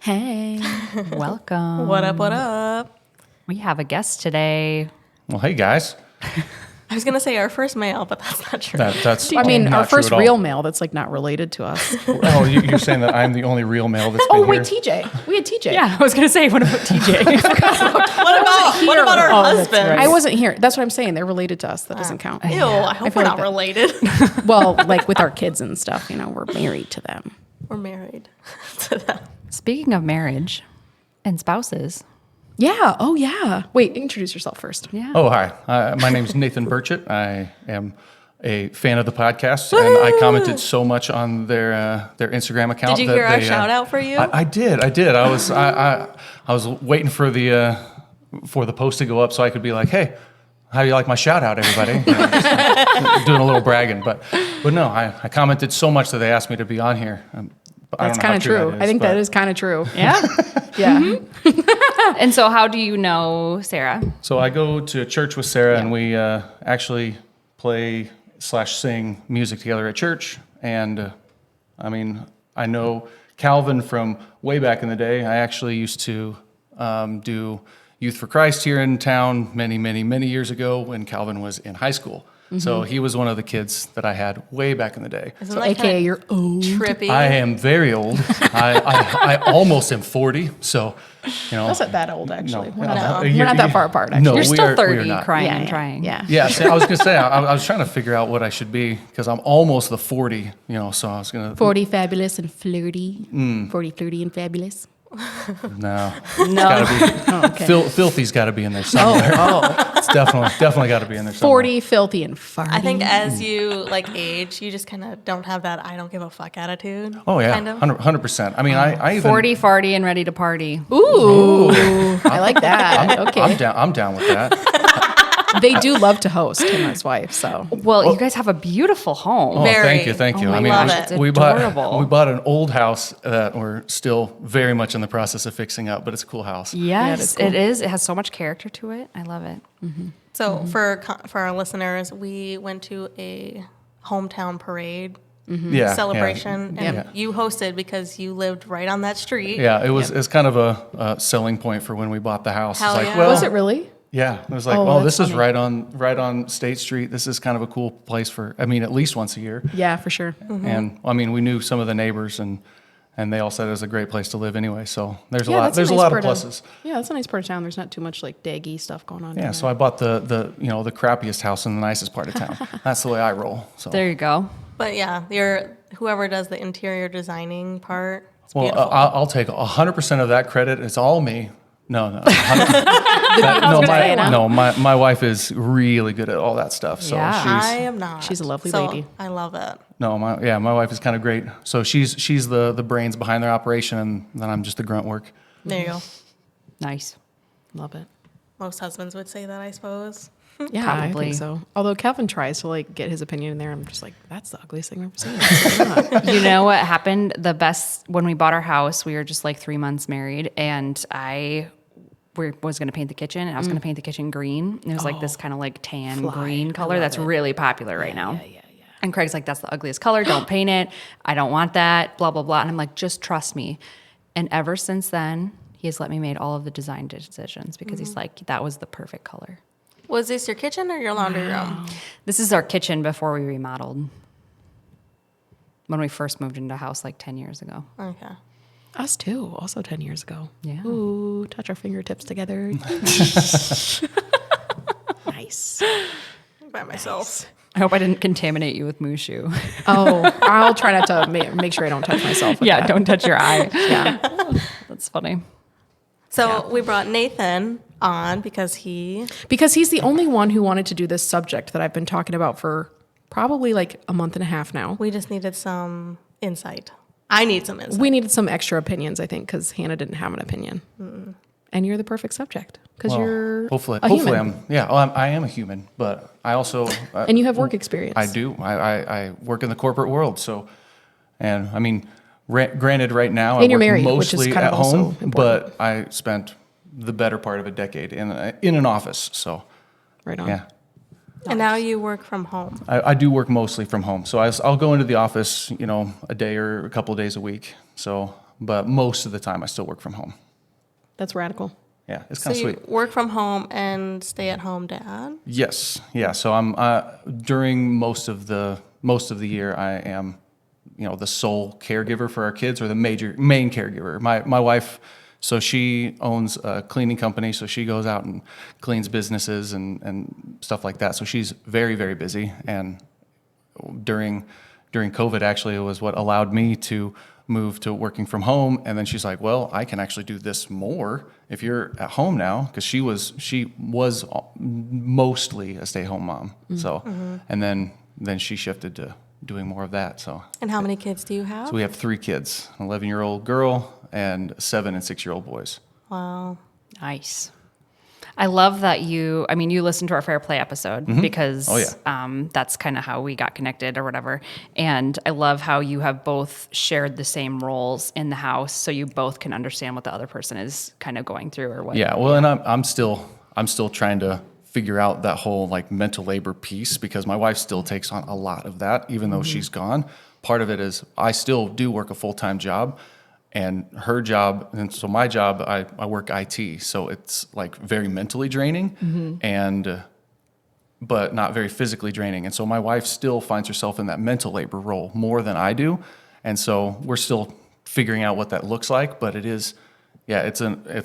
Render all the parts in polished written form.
Hey, welcome. What up, what up? We have a guest today. Well, hey guys. I was going to say our first male, but that's not true. That's I mean, not our true first at all. real male that's like not related to us. Oh, you're saying that I'm the only real male that's Oh, been wait, here? TJ. We had TJ. Yeah, I was going to say, what about TJ? What about our husband? I wasn't here. That's what I'm saying. They're related to us. That doesn't count. Ew, I hope feel we're like not related. Well, like with our kids and stuff, you know, we're married to them. We're married to them. Speaking of marriage and spouses. Yeah. Oh, yeah. Wait, introduce yourself first. Yeah. Oh, hi. My name is Nathan Burchett. I am a fan of the podcast, and I commented so much on their Instagram account. Did you that hear our they, shout out for you? I did. I was waiting for the post to go up so I could be like, hey, how do you like my shout out, everybody? You know, just doing a little bragging, but no, I commented so much that they asked me to be on here. That's kind of true. I think that is kind of true. Yeah. Yeah. And so how do you know Sarah? So I go to church with Sarah, and we actually play/sing music together at church. And I mean, I know Calvin from way back in the day. I actually used to do Youth for Christ here in town many years ago when Calvin was in high school. So he was one of the kids that I had way back in the day. Isn't So, that AKA, kinda you're old. trippy? I am very old. I almost am 40. So, you know. That's not that old, actually. No. We're not, No. we're not that far apart, actually. No, You're we still are 30, not. crying yeah, and trying. Yeah. Yeah, see, I was gonna say I was trying to figure out what I should be because I'm almost the 40, you know. So I was gonna 40, fabulous, and flirty. 40, flirty, and fabulous. no, it's gotta be Oh, okay. filthy's got to be in there somewhere. It's definitely got to be in there somewhere. 40, filthy, and farty. I think as you like age, you just kind of don't have that I don't give a fuck attitude. Oh yeah, Kind of. 100%. I mean, I even 40, farty, and ready to party. Ooh, I like that. Okay. I'm down with that. They do love to host, him and his wife, so. Well, you guys have a beautiful home. Oh, Very. thank you. Oh, I I mean, love we, it. It's we adorable. bought an old house that we're still very much in the process of fixing up, but it's a cool house. Yes, that's cool. it is. It has so much character to it. I love it. So for our listeners, we went to a hometown parade Yeah, celebration, and Yeah. you hosted because you lived right on that street. Yeah, it was it's kind of a selling point for when we bought the house. Hell it's like, yeah. well, Was it really? Yeah, it was like, Oh, well, that's this is funny. right on State Street. This is kind of a cool place for. I mean, at least once a year. Yeah, for sure. And I mean, we knew some of the neighbors, and they all said it was a great place to live anyway. So there's Yeah, a lot. that's There's a nice lot of part pluses. Yeah, that's a nice part of town. There's not too much like daggy stuff going on. Yeah, down so I bought the crappiest house in the nicest part of town. That's the way I roll. So There you go. But yeah, whoever does the interior designing part, it's well, beautiful. I'll take 100% of that credit. It's all me. No, 100%. My wife is really good at all that stuff. So Yeah. I am not. she's a lovely So, lady. I love it. my wife is kind of great. So she's the brains behind their operation, and then I'm just the grunt work. There you go. Nice. Love it. Most husbands would say that, I suppose. Yeah, I Probably. think so. Although Calvin tries to like get his opinion in there, I'm just like, that's the ugliest thing I've ever seen. It's not. You know what happened? The best, when we bought our house, we were just like 3 months married, and was going to paint the kitchen, and I was going to paint the kitchen green. And it was like this kind of like tan green color that's really popular right now. Yeah. And Craig's like, that's the ugliest color. Don't paint it. I don't want that. Blah, blah, blah. And I'm like, just trust me. And ever since then, he has let me make all of the design decisions because he's like, that was the perfect color. Was this your kitchen or your laundry room? This is our kitchen before we remodeled. When we first moved into a house like 10 years ago. Okay. Us too. Also 10 years ago. Yeah. Ooh, touch our fingertips together. Nice. By myself. I hope I didn't contaminate you with Mushu. Oh, I'll try not to make sure I don't touch myself. With Yeah, that. don't touch your eye. Yeah. That's funny. So we brought Nathan on because Because he's the only one who wanted to do this subject that I've been talking about for probably like a month and a half now. we just needed some insight. I need some insight. We needed some extra opinions, I think, because Hannah didn't have an opinion. And you're the perfect subject because Well, you're hopefully a human. I am a human, but I also And you have work experience. I do. I work in the corporate world, so and I mean, granted, right now I And you're work married, which is mostly kind at of also home, important. but I spent the better part of a decade in an office. So Right on. yeah, And now you work from home. I do work mostly from home. So I'll go into the office, a day or a couple of days a week. So but most of the time I still work from home. That's radical. Yeah, it's So kind of you sweet. work from home and stay at home dad? Yes, yeah. So I'm during most of the year I am, the sole caregiver for our kids, or the main caregiver. My wife, so she owns a cleaning company, so she goes out and cleans businesses and stuff like that. So she's very, very busy. And during COVID, actually, it was what allowed me to move to working from home. And then she's like, well, I can actually do this more if you're at home now, because she was mostly a stay-home mom. So, and then she shifted to doing more of that. So, And how many kids do you have? so we have 3 kids: an 11-year-old girl and 7 and 6-year-old boys. Wow. Nice. I love that you listened to our Fair Play episode because Oh, yeah. that's kind of how we got connected or whatever. And I love how you have both shared the same roles in the house, so you both can understand what the other person is kind of going through or what. Yeah, well, and I'm still trying to figure out that whole like mental labor piece, because my wife still takes on a lot of that, even though she's gone. Part of it is I still do work a full-time job, and her job, and so my job, I work IT, so it's like very mentally draining, and but not very physically draining. And so my wife still finds herself in that mental labor role more than I do, and so we're still figuring out what that looks like. But it is, yeah, it's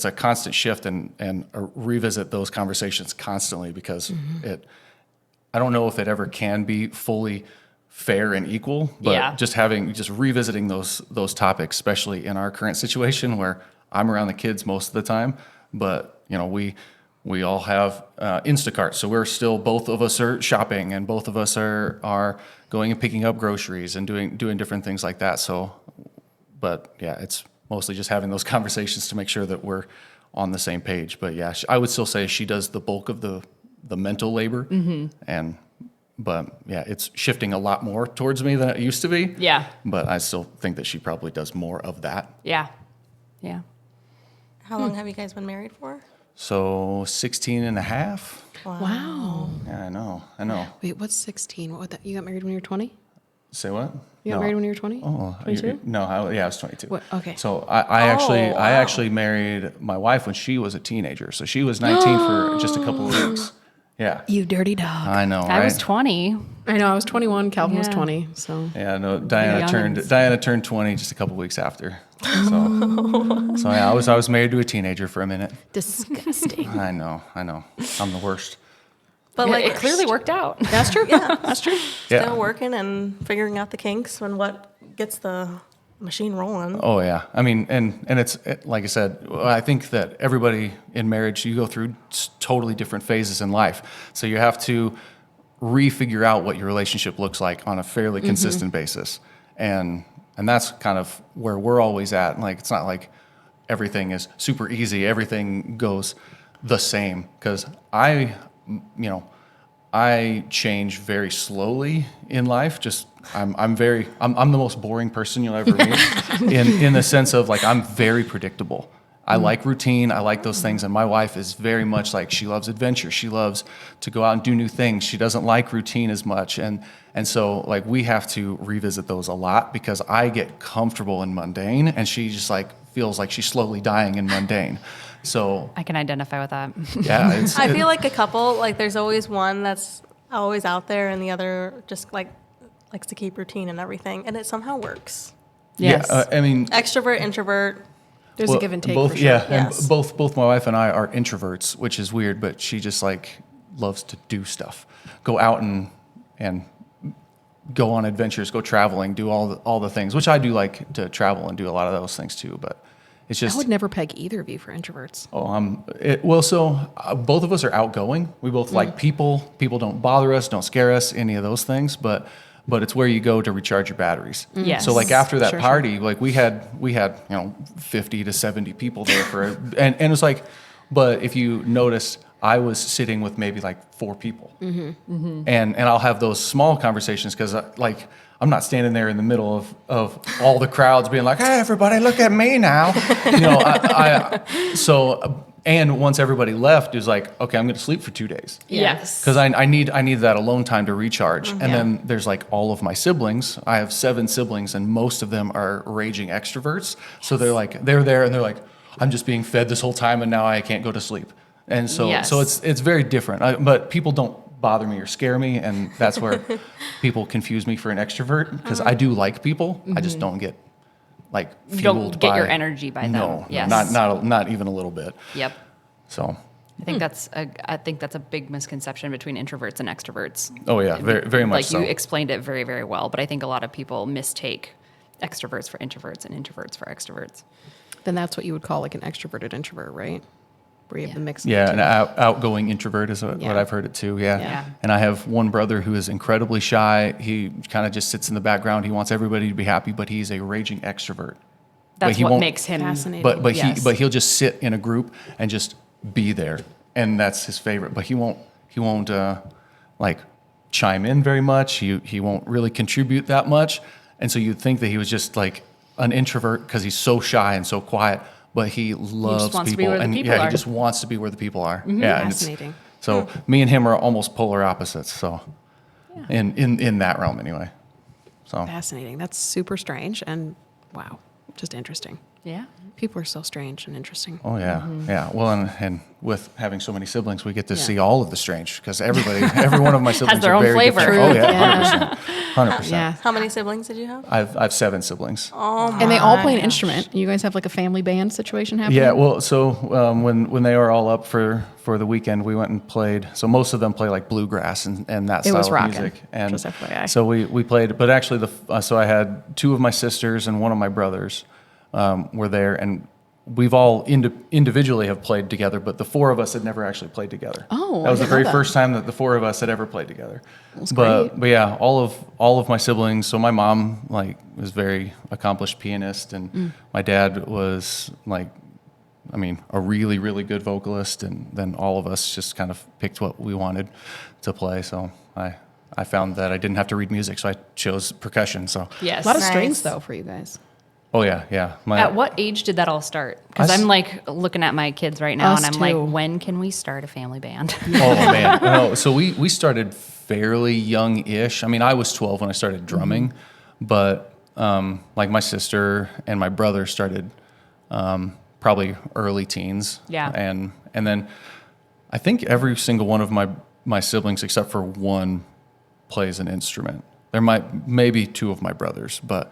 a constant shift and revisit those conversations constantly, because I don't know if it ever can be fully fair and equal, but Yeah. just revisiting those topics, especially in our current situation where I'm around the kids most of the time, but we all have Instacart, so we're still, both of us are shopping, and both of us are going and picking up groceries and doing different things like that. So, but yeah, it's mostly just having those conversations to make sure that we're on the same page. But yeah, I would still say she does the bulk of the mental labor, but yeah, it's shifting a lot more towards me than it used to be. Yeah. But I still think that she probably does more of that. Yeah. Yeah. How long have you guys been married for? So 16 and a half. Wow. Yeah, I know. Wait, what's 16? What would that? You got married when you were 20? Say what? You got No. married when you were 20? Oh, 22? no, I was 22. What? Okay. So I wow. actually married my wife when she was a teenager. So she was 19 for just a couple of weeks. Yeah. You dirty dog. I know, I right? was 20. I know. I was 21. Calvin was Yeah. 20. So Yeah, no. Diana turned 20 just a couple weeks after. So yeah, I was married to a teenager for a minute. disgusting. I know. I'm the worst. But Yeah, like it clearly worked out. That's true. Yeah. That's true. Yeah. still working and figuring out the kinks and what gets the machine rolling. Oh yeah. I mean, and it's like I said, I think that everybody in marriage, you go through totally different phases in life. So you have to refigure out what your relationship looks like on a fairly consistent basis. And that's kind of where we're always at. Like, it's not like everything is super easy. Everything goes the same, because I change very slowly in life. Just I'm the most boring person you'll ever meet in the sense of, like, I'm very predictable. I like routine. I like those things. And my wife is very much like, she loves adventure. She loves to go out and do new things. She doesn't like routine as much. And so, like, we have to revisit those a lot, because I get comfortable in mundane, and she just like feels like she's slowly dying in mundane. So I can identify with that. yeah, I feel like a couple, like there's always one that's always out there and the other just like likes to keep routine and everything, and it somehow works. Yes. Yeah, I mean, Extrovert, introvert. There's a give and take both, for sure. yeah, Yes. and both my wife and I are introverts, which is weird, but she just like loves to do stuff, go out and go on adventures, go traveling, do all the things, which I do like to travel and do a lot of those things too. But it's just I would never peg either of you for introverts. both of us are outgoing. We both like people. People don't bother us, don't scare us, any of those things. But it's where you go to recharge your batteries. Yes. So like after that Sure, party, like we had 50 to 70 people there and it was like, but if you notice, I was sitting with maybe like 4 people, and I'll have those small conversations, because like, I'm not standing there in the middle of all the crowds being like, "Hey, everybody, look at me now." And once everybody left, it was like, okay, I'm going to sleep for 2 days. Yes. Because I need that alone time to recharge. And then there's like all of my siblings. I have 7 siblings, and most of them are raging extroverts. So they're there, and they're like, I'm just being fed this whole time, and now I can't go to sleep. And so it's very different. But people don't bother me or scare me, and that's where people confuse me for an extrovert, because I do like people. I just don't get like You fueled don't get by, your energy by them. No, Yes. not even a little bit. Yep. So. I think that's a big misconception between introverts and extroverts. Oh yeah, very very much Like so. you explained it very, very well, but I think a lot of people mistake extroverts for introverts and introverts for extroverts. Then that's what you would call like an extroverted introvert, right? Where you have the mix. Of Yeah, the an two. outgoing introvert is what Yeah. I've heard it too. Yeah. Yeah. And I have one brother who is incredibly shy. He kind of just sits in the background. He wants everybody to be happy, but he's a raging extrovert. That's he what won't- makes him Fascinating. But Yes. he'll just sit in a group and just be there, and that's his favorite. But he won't like chime in very much. He won't really contribute that much. And so you'd think that he was just like an introvert because he's so shy and so quiet. But he loves wants to be people, where the and people yeah, are. he just wants to be where the people are. Yeah, and it's- Fascinating. So me and him are almost polar opposites. So in that realm anyway. So Fascinating. That's super strange and wow, just interesting. Yeah. People are so strange and interesting. oh yeah, yeah. Well, and with having so many siblings, we get to Yeah. see all of the strange because every one of my siblings their are own very flavor. different. Oh Yeah. yeah, 100%. Yeah. How many siblings did you have? I've 7 siblings. And they all play an instrument. You guys have like a family band situation happening? Yeah, well, so when they were all up for the weekend, we went and played. So most of them play like bluegrass and that It style was of rockin', music. And just FYI. so we played, but actually so I had 2 of my sisters and 1 of my brothers were there, and we've all individually have played together, but the 4 of us had never actually played together. Oh, that was I the didn't very know that. first time that the 4 of us had ever played together. That's But great. but yeah, all of my siblings. So my mom like was very accomplished pianist, and my dad was like, I mean, a really really good vocalist, and then all of us just kind of picked what we wanted to play. So I found that I didn't have to read music, so I chose percussion. So Yes. A lot of Nice. strings though for you guys. oh yeah. At what age did that all start? Because I s- I'm like looking at my kids right now, Us and I'm too. like, when can we start a family band? Oh man, no. So we started fairly young-ish. I mean, I was 12 when I started drumming, but like my sister and my brother started probably early teens. Yeah. And then I think every single one of my siblings except for one plays an instrument. There maybe 2 of my brothers, but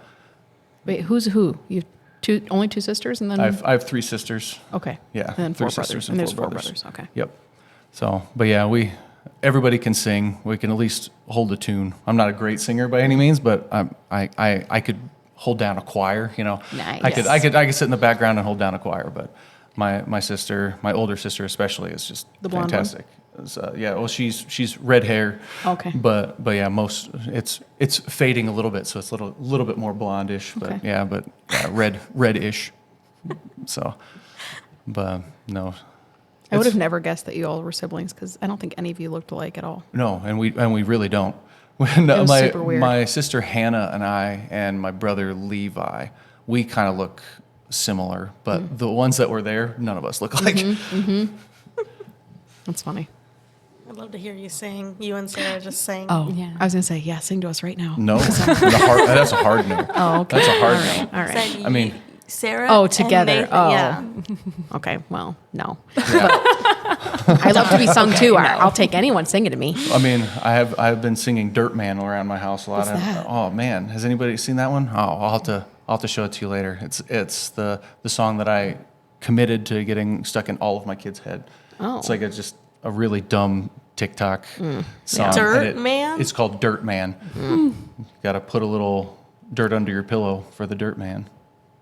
Wait, who's who? You have only 2 sisters and then I have 3 sisters. okay. Yeah, And then 3 4 sisters brothers. and And there's 4 4 brothers. brothers. Okay. Yep. So, but yeah, everybody can sing. We can at least hold a tune. I'm not a great singer by any means, but I could hold down a choir. You know, Nice. I could sit in the background and hold down a choir. But my sister, my older sister especially, is just The blonde one? fantastic. Yeah, well, she's red hair. Okay. But yeah, it's fading a little bit, so it's a little bit more blondish. But Okay. yeah, reddish. So, but no. I would It's- have never guessed that you all were siblings because I don't think any of you looked alike at all. No, and we really don't. When was super weird. my sister Hannah and I and my brother Levi, we kind of look similar, but Mm. the ones that were there, none of us look alike. Mm-hmm. That's funny. I'd love to hear you sing. You and Sarah just sing. Oh, Yeah. I was gonna say, yeah, sing to us right now. No, that's a hard no. Oh, okay. That's a hard All right. no. All right. Said I mean- Sarah. Oh, and together. Nathan, Oh. Yeah. Okay. Well, no. Yeah. I love to be sung too. I'll take anyone singing to me. I mean, I've been singing Dirt Man around my house a lot. What's that? Oh man, has anybody seen that one? Oh, I'll have to show it to you later. It's the song that I committed to getting stuck in all of my kids' head. Oh. It's like just a really dumb TikTok song. Dirt and Man? It's called Dirt Man. You got to put a little dirt under your pillow for the Dirt Man.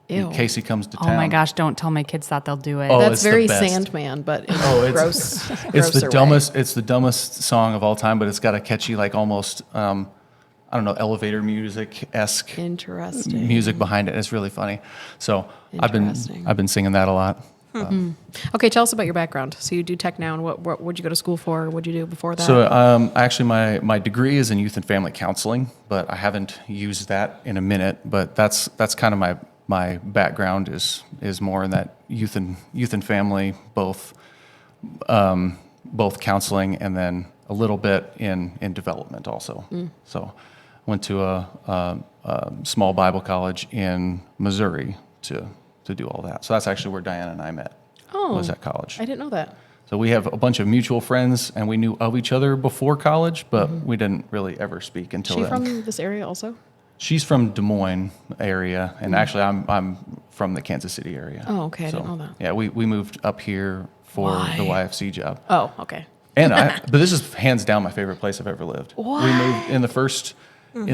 Ew. In case he comes to Oh town. my gosh, don't tell my kids that they'll do it. Oh, That's it's the very best. Sandman, but in Oh, a it's gross. it's the grosser way. dumbest. It's the dumbest song of all time, but it's got a catchy, like almost I don't know, elevator music esque Interesting. music behind it. It's really funny. So I've Interesting. been singing that a lot. Okay, tell us about your background. So you do tech now, and what would you go to school for? What'd you do before that? So actually, my degree is in youth and family counseling, but I haven't used that in a minute. But that's kind of my background is more in that youth and family, both counseling and then a little bit in development also. So went to a small Bible college in Missouri to do all that. So that's actually where Diana and I met. Was at college. I didn't know that. So we have a bunch of mutual friends, and we knew of each other before college, but we didn't really ever speak until She then. from this area also? She's from Des Moines area, and actually I'm from the Kansas City area. Oh, okay, I didn't know that. Yeah, we moved up here for the YFC job. Oh, okay. And but this is hands down my favorite place I've ever lived. What? We moved in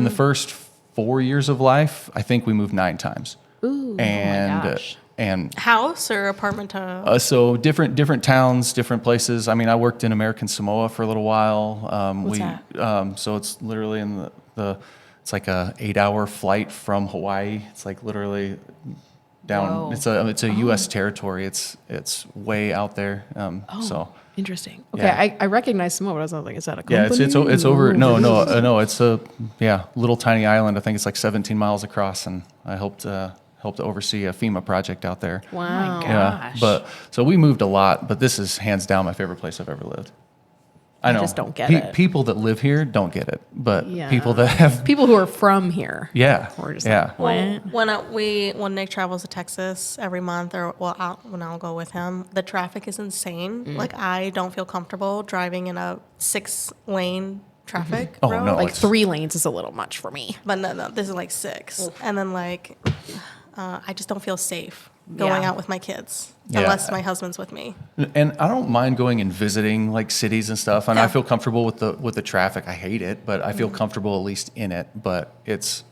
the first 4 years of life. I think we moved 9 times. Ooh, and oh my gosh. And House or apartment to so different towns, different places. I mean, I worked in American Samoa for a little while. What's that? So it's literally in it's like a 8-hour flight from Hawaii. It's like literally down. Whoa. It's a U.S. territory. It's way out there. So Interesting. Okay, Yeah. I recognize Samoa, but I was like, is that a yeah, company? it's over. No. It's a little tiny island. I think it's like 17 miles across, and I helped oversee a FEMA project out there. Wow. Yeah, Gosh. but so we moved a lot, but this is hands down my favorite place I've ever lived. I know. just don't get it. People that live here don't get it, but Yeah. people that have, People who are from here. yeah, Or just yeah. like, what? when Nick travels to Texas every month, or when I'll go with him, the traffic is insane. Like I don't feel comfortable driving in a 6-lane traffic Oh, road. no. Like it's- 3 lanes is a little much for me. But no, this is like 6, and then like I just don't feel safe going Yeah. out with my kids Yeah. unless my husband's with me. And I don't mind going and visiting like cities and stuff, and I feel comfortable with the traffic. I hate it, but I feel comfortable at least in it. But it's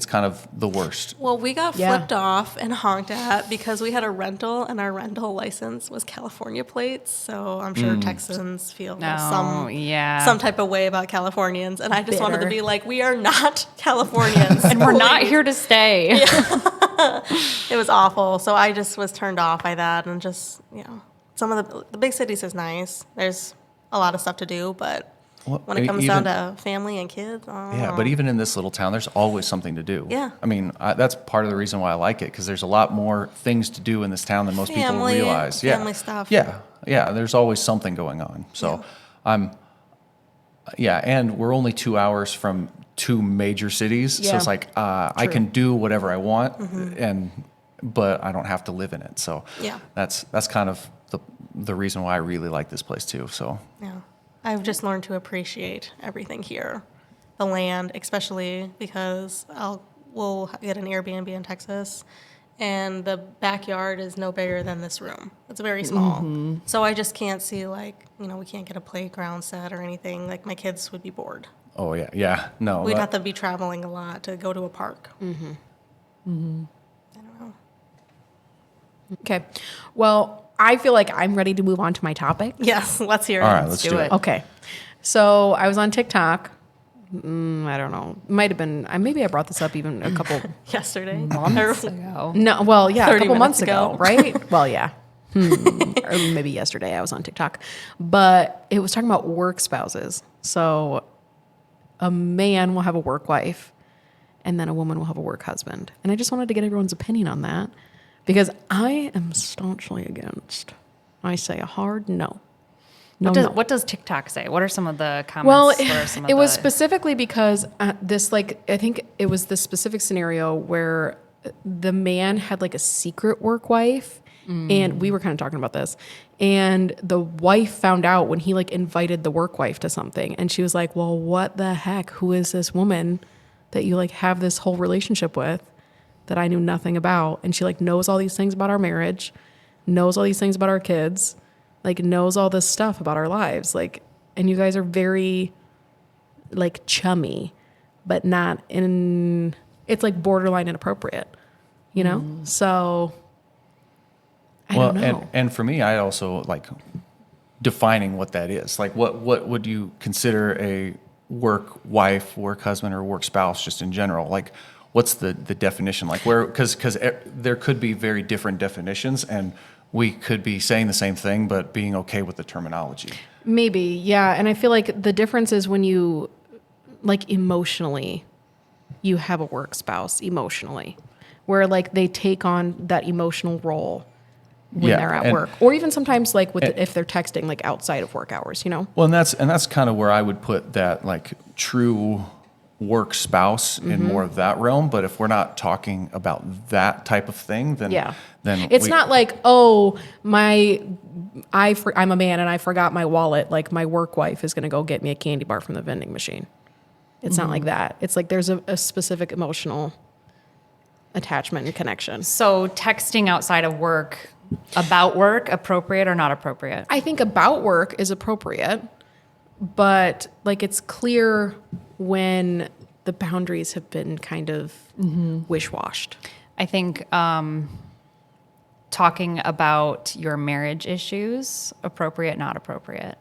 kind of the worst. Well, we got Yeah. flipped off and honked at because we had a rental and our rental license was California plates. So I'm sure Texans feel some type of way about Californians. And I just wanted to Bitter. be like, we are not Californians. And we're not here to stay. It was awful. So I just was turned off by that. And just, some of the big cities is nice. There's a lot of stuff to do, but Well, when it comes down to family and kids, Yeah, but even in this little town, there's always something to do. Yeah. I mean, that's part of the reason why I like it, because there's a lot more things to do in this town than most people Family, realize. family stuff. Yeah, there's always something going on. So and we're only 2 hours from 2 major cities. So Yeah. it's like, I can do whatever I want, but I don't have to live in it. So Yeah. that's kind of the reason why I really like this place too. So Yeah. I've just learned to appreciate everything here. The land, especially because we'll get an Airbnb in Texas, and the backyard is no bigger than this room. It's very small. So I just can't see, like, we can't get a playground set or anything. Like, my kids would be bored. oh yeah, no. We'd have to be traveling a lot to go to a park. I don't know. Okay. Well, I feel like I'm ready to move on to my topic. Yes, let's hear it. All right, let's do it. Okay. So I was on TikTok. I don't know. Might have been, maybe I brought this up even a couple, Yesterday. Months ago. no, well, yeah, a 30 couple months minutes ago, ago. right? Well, yeah. Or maybe yesterday I was on TikTok. But it was talking about work spouses. So a man will have a work wife, and then a woman will have a work husband. And I just wanted to get everyone's opinion on that, because I am staunchly against. I say a hard no. No, no. What does TikTok say? What are some of the comments? Well, for some of it was the- specifically because this, like, I think it was this specific scenario where the man had like a secret work wife, and we were kind of talking about this, and the wife found out when he like invited the work wife to something, and she was like, well, what the heck? Who is this woman that you like have this whole relationship with that I knew nothing about? And she like knows all these things about our marriage, knows all these things about our kids, like knows all this stuff about our lives, like, and you guys are very like chummy, but not in, it's like borderline inappropriate, you know? So I don't know. And for me, I also like defining what that is. Like, what would you consider a work wife, work husband, or work spouse, just in general? Like, what's the definition? Like, where, because there could be very different definitions, and we could be saying the same thing, but being okay with the terminology. Maybe, yeah. And I feel like the difference is when you, like, emotionally, you have a work spouse emotionally. where like they take on that emotional role when Yeah, they're at and- work, or even sometimes like if they're texting like outside of work hours, you know? Well, and that's kind of where I would put that like true work spouse in more of that realm. But if we're not talking about that type of thing, then Yeah. then It's not like, oh, I'm a man and I forgot my wallet. Like my work wife is going to go get me a candy bar from the vending machine. It's not like that. It's like there's a specific emotional attachment and connection. So texting outside of work, about work, appropriate or not appropriate? I think about work is appropriate, but like it's clear when the boundaries have been kind of wish-washed. I think talking about your marriage issues, appropriate, not appropriate.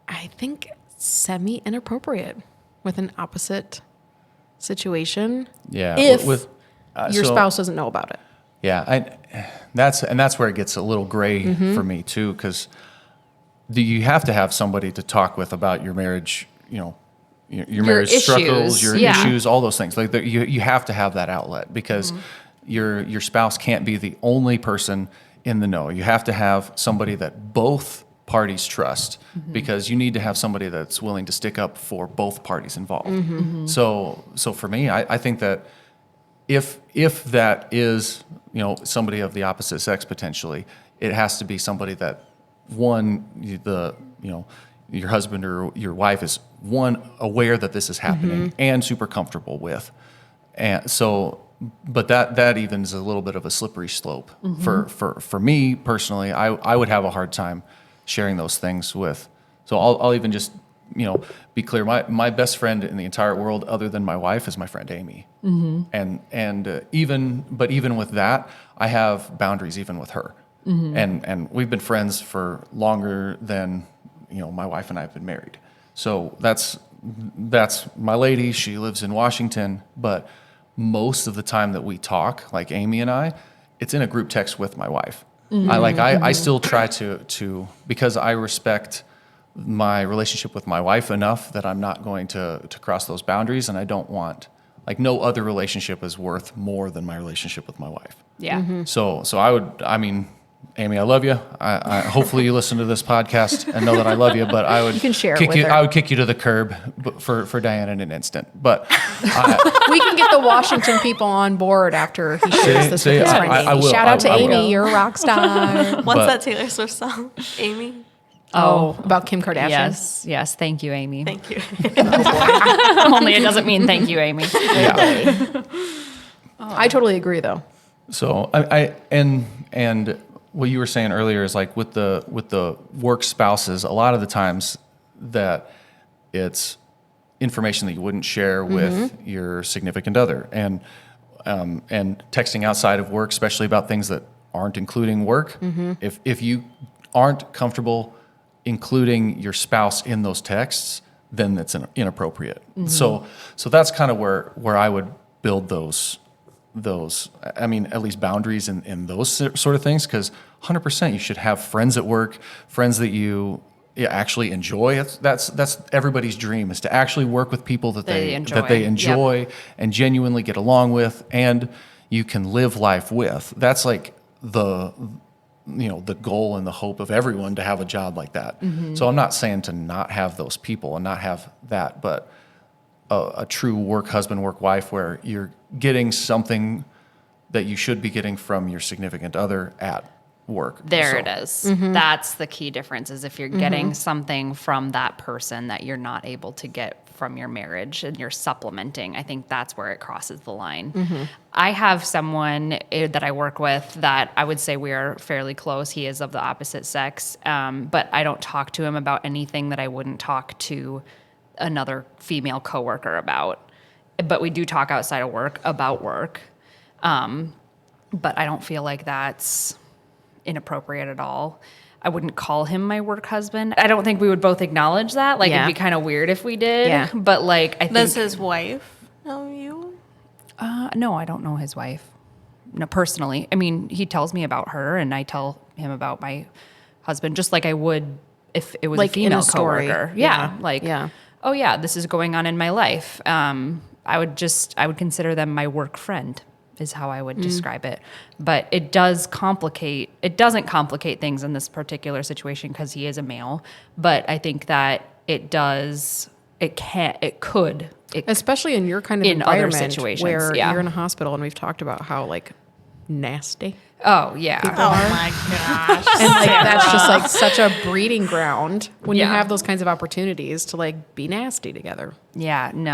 I think semi-inappropriate with an opposite situation. yeah If with your so- spouse doesn't know about it. Yeah, that's where it gets a little gray for me too, because you have to have somebody to talk with about your marriage, your marriage struggles, issues, your yeah. issues, all those things. Like you have to have that outlet because your spouse can't be the only person in the know. You have to have somebody that both parties trust because you need to have somebody that's willing to stick up for both parties involved. So for me, I think that if that is somebody of the opposite sex potentially, it has to be somebody that your husband or your wife is aware that this is happening and super comfortable with, and so. But that even is a little bit of a slippery slope for me personally. I would have a hard time sharing those things with. So I'll even just be clear. My best friend in the entire world, other than my wife, is my friend Amy. And even with that, I have boundaries even with her. And we've been friends for longer than my wife and I have been married. So that's my lady. She lives in Washington, but most of the time that we talk, like Amy and I, it's in a group text with my wife. I still try to because I respect my relationship with my wife enough that I'm not going to cross those boundaries, and I don't want, like, no other relationship is worth more than my relationship with my wife. Yeah. So Amy, I love you. I hopefully you listen to this podcast and know that I love you, but I would You can share it kick with you. her. I would kick you to the curb for Diane in an instant. But We can get the Washington people on board after he shares this with his I- friend I Amy. will. Shout out to I will. Amy, you're a rock star. What's But- that Taylor Swift song? Amy? Oh, about Kim Kardashian? Yes. Thank you, Amy. Thank you. Only it doesn't mean thank you, Amy. yeah. I totally agree, though. So and what you were saying earlier is like with the work spouses, a lot of the times that it's information that you wouldn't share with your significant other, and texting outside of work, especially about things that aren't including work. If you aren't comfortable including your spouse in those texts, then it's inappropriate. So that's kind of where I would build those I mean, at least boundaries in those sort of things, because 100% you should have friends at work, friends that you actually enjoy. That's everybody's dream, is to actually work with people that they enjoy and genuinely get along with, and you can live life with. That's like the goal and the hope of everyone, to have a job like that. So I'm not saying to not have those people and not have that, but a true work husband, work wife, where you're getting something that you should be getting from your significant other at work. There So- it is. That's the key difference, is if you're getting something from that person that you're not able to get from your marriage and you're supplementing, I think that's where it crosses the line. I have someone that I work with that I would say we are fairly close. He is of the opposite sex, but I don't talk to him about anything that I wouldn't talk to another female coworker about. But we do talk outside of work about work. But I don't feel like that's inappropriate at all. I wouldn't call him my work husband. I don't think we would both acknowledge that. Like, Yeah. it'd be kind of weird if we did. Yeah. But like, I think Does his wife know you? no, I don't know his wife. No, personally. I mean, he tells me about her, and I tell him about my husband, just like I would if it was Like a in female a story. coworker. Yeah. Like, Yeah. oh yeah, this is going on in my life. I would consider them my work friend. is how I would describe it. But it doesn't complicate things in this particular situation because he is a male. But I think that it could. Especially in your kind of in other environment situations, where yeah. you're in a hospital, and we've talked about how like nasty. Oh, yeah. Oh my gosh. And like that's just like such a breeding ground when you Yeah. have those kinds of opportunities to like be nasty together. Yeah, no.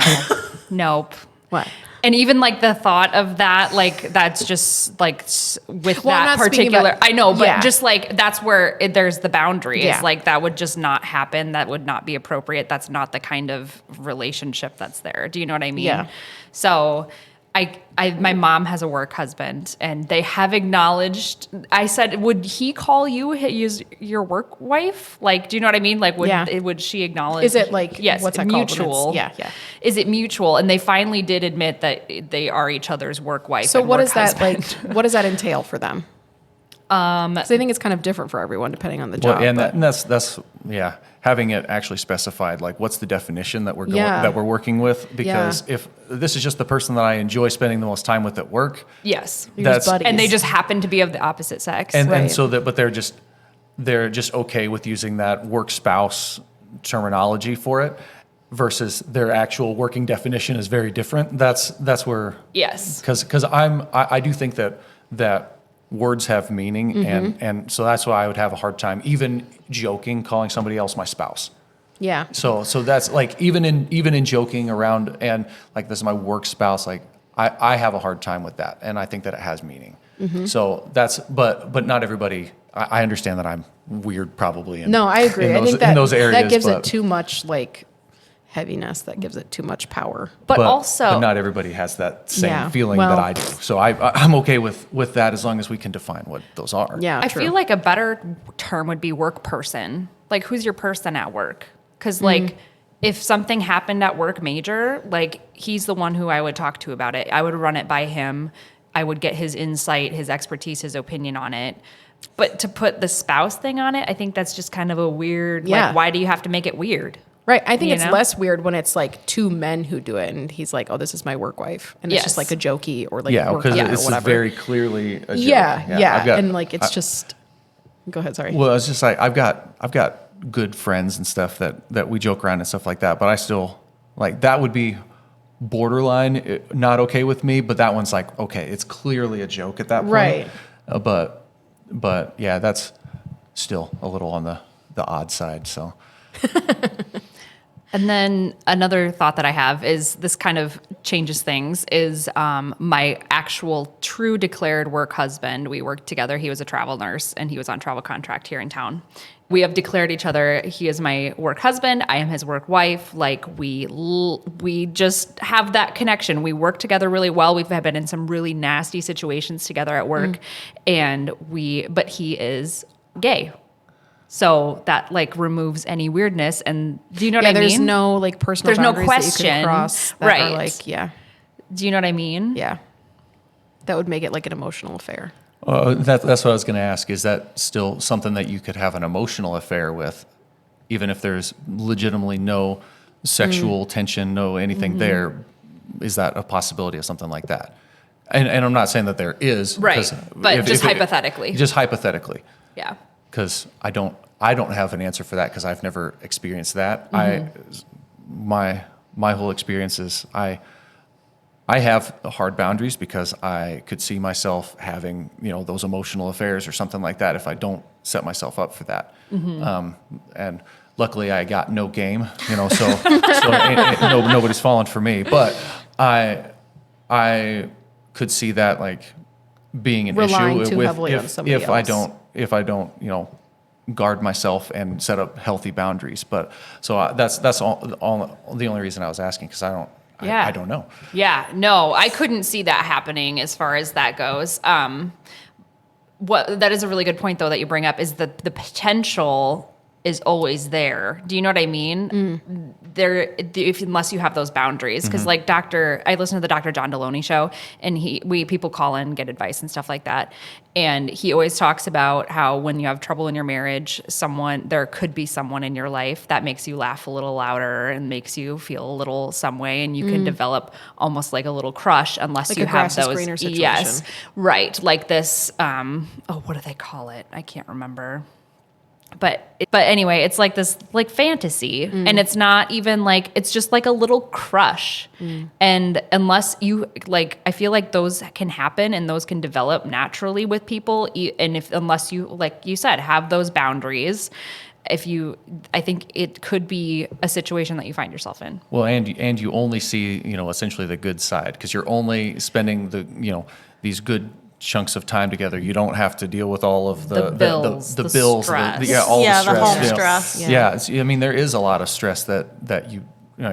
Nope. What? And even like the thought of that, like that's just like with Well, I'm that not speaking particular, about- I know, but yeah. just like that's where there's the boundary. Yeah. It's like that would just not happen. That would not be appropriate. That's not the kind of relationship that's there. Do you know what I mean? Yeah. So my mom has a work husband, and they have acknowledged. I said, would he call you your work wife? Like, do you know what I mean? Like, would she acknowledge? Is it like yes, what's that called when it's- mutual? yeah. Is it mutual? And they finally did admit that they are each other's work wife. So and what work is that husband. like? What does that entail for them? 'Cause I think it's kind of different for everyone depending on the job. Well, and, but- and that's having it actually specified, like what's the definition that we're going, Yeah. that we're working with, because if this is just the person that I enjoy spending the most time with at work, Yes. You're just that's buddies. And they just happen to be of the opposite sex. and Right. so that, but they're just okay with using that work spouse terminology for it versus their actual working definition is very different. That's where, Yes. because I do think that words have meaning, Mm-hmm. and so that's why I would have a hard time even joking calling somebody else my spouse. yeah. So that's like even in joking around and like this is my work spouse, like I have a hard time with that, and I think that it has meaning. Mm-hmm. So that's but not everybody. I understand that I'm weird probably. No, I agree. In I those, think that in those areas, that gives but, it too much like heaviness. That gives it too much power. But also, but not everybody has that same Yeah, feeling well- that I do. So I'm okay with that as long as we can define what those are. Yeah, I true. feel like a better term would be work person. Like, who's your person at work? Because, like, if something happened at work major, like, he's the one who I would talk to about it. I would run it by him. I would get his insight, his expertise, his opinion on it. But to put the spouse thing on it, I think that's just kind of a weird, Yeah. like, why do you have to make it weird? Right. I think You it's know? less weird when it's like two men who do it, and he's like, "Oh, this is my work wife," and it's Yes. just like a jokey or like Yeah, work because husband or it's whatever. very clearly a joke. Yeah. I've got- and like it's just. Go ahead. Sorry. Well, it's just like I've got good friends and stuff that we joke around and stuff like that, but I still like that would be borderline not okay with me, but that one's like okay, it's clearly a joke at that point. Right. But yeah, that's still a little on the odd side. So And then another thought that I have is this kind of changes things is my actual true declared work husband. We worked together. He was a travel nurse and he was on travel contract here in town. We have declared each other. He is my work husband. I am his work wife. Like we just have that connection. We work together really well. We've been in some really nasty situations together at work, but he is gay. So that like removes any weirdness. And do you know what I mean? There's no like personal There's no boundaries that you question. can cross that Right. are like Do you know what I mean? yeah. That would make it like an emotional affair. that's what I was going to ask. Is that still something that you could have an emotional affair with, even if there's legitimately no sexual tension, no anything there? Is that a possibility of something like that? And I'm not saying that there is, Right. 'cause But just hypothetically. Just hypothetically, Yeah. because I don't have an answer for that because I've never experienced that. My whole experience is I have hard boundaries because I could see myself having, those emotional affairs or something like that if I don't set myself up for that. And luckily I got no game, so nobody's falling for me. But I could see that like being an Relying issue too with heavily on somebody if I else. don't, guard myself and set up healthy boundaries. But so that's all the only reason I was asking because I don't know. Yeah, no, I couldn't see that happening as far as that goes. That is a really good point though that you bring up is the potential is always there. Do you know what I mean? Unless you have those boundaries, because like I listen to the Dr. John Deloney show, and people call in, get advice and stuff like that, and he always talks about how when you have trouble in your marriage, there could be someone in your life that makes you laugh a little louder and makes you feel a little some way, and you can develop almost like a little crush unless Like you a have grass is those. greener situation. Yes, right, like this. What do they call it? I can't remember. But anyway, it's like this like fantasy, and it's not even like, it's just like a little crush. And unless you like, I feel like those can happen and those can develop naturally with people. And unless you, like you said, have those boundaries, I think it could be a situation that you find yourself in. Well, and you only see, essentially the good side, because you're only spending these good chunks of time together. You don't have to deal with all of the bills, the the bills, stress. all the stress. the home stress. Yeah, I mean, there is a lot of stress that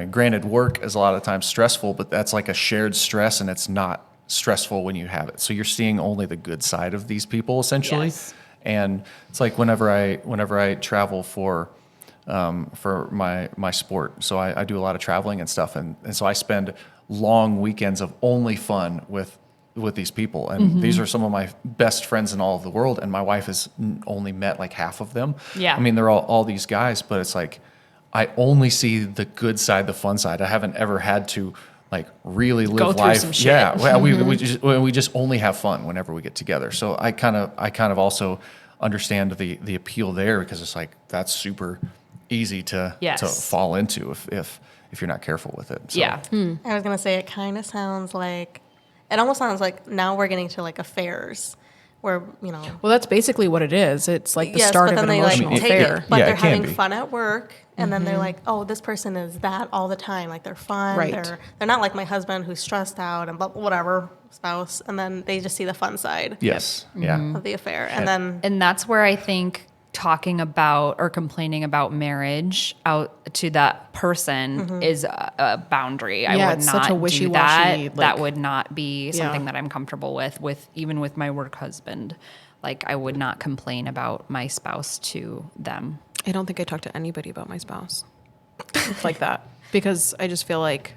granted, work is a lot of times stressful, but that's like a shared stress, and it's not stressful when you have it. So you're seeing only the good side of these people, essentially. Yes. And it's like whenever I travel for my sport, so I do a lot of traveling and stuff, and so I spend long weekends of only fun with these people, and these are some of my best friends in all of the world, and my wife has only met like half of them. Yeah. I mean, they're all these guys, but it's like I only see the good side, the fun side. I haven't ever had to like really live Go through life. some shit. Yeah, well, we just only have fun whenever we get together. So I kind of also understand the appeal there, because it's like that's super easy to fall into if you're not careful with it. So. Yeah. I was gonna say it kind of sounds like, it almost sounds like now we're getting to like affairs where, Well, that's basically what it is. It's like the yes, start but of an then they like emotional take affair. it, but Yeah, they're it can having be. fun at work, and then they're like, oh, this person is that all the time. Like they're fun. Right. They're not like my husband who's stressed out and whatever spouse, and then they just see the fun side Yes. Yeah. of the affair, and then And that's where I think talking about or complaining about marriage out to that person is a boundary. Yeah, I would it's not such a do wishy-washy, that. like- That would not be something Yeah. that I'm comfortable with even with my work husband. Like I would not complain about my spouse to them. I don't think I talk to anybody about my spouse like that, because I just feel like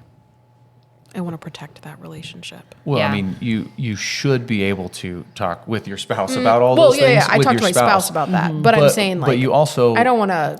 I want to protect that relationship. Well, Yeah. I mean, you should be able to talk with your spouse about all those Well, things. yeah, I with talk to your my spouse about that, but I'm saying like, but you also I don't want to.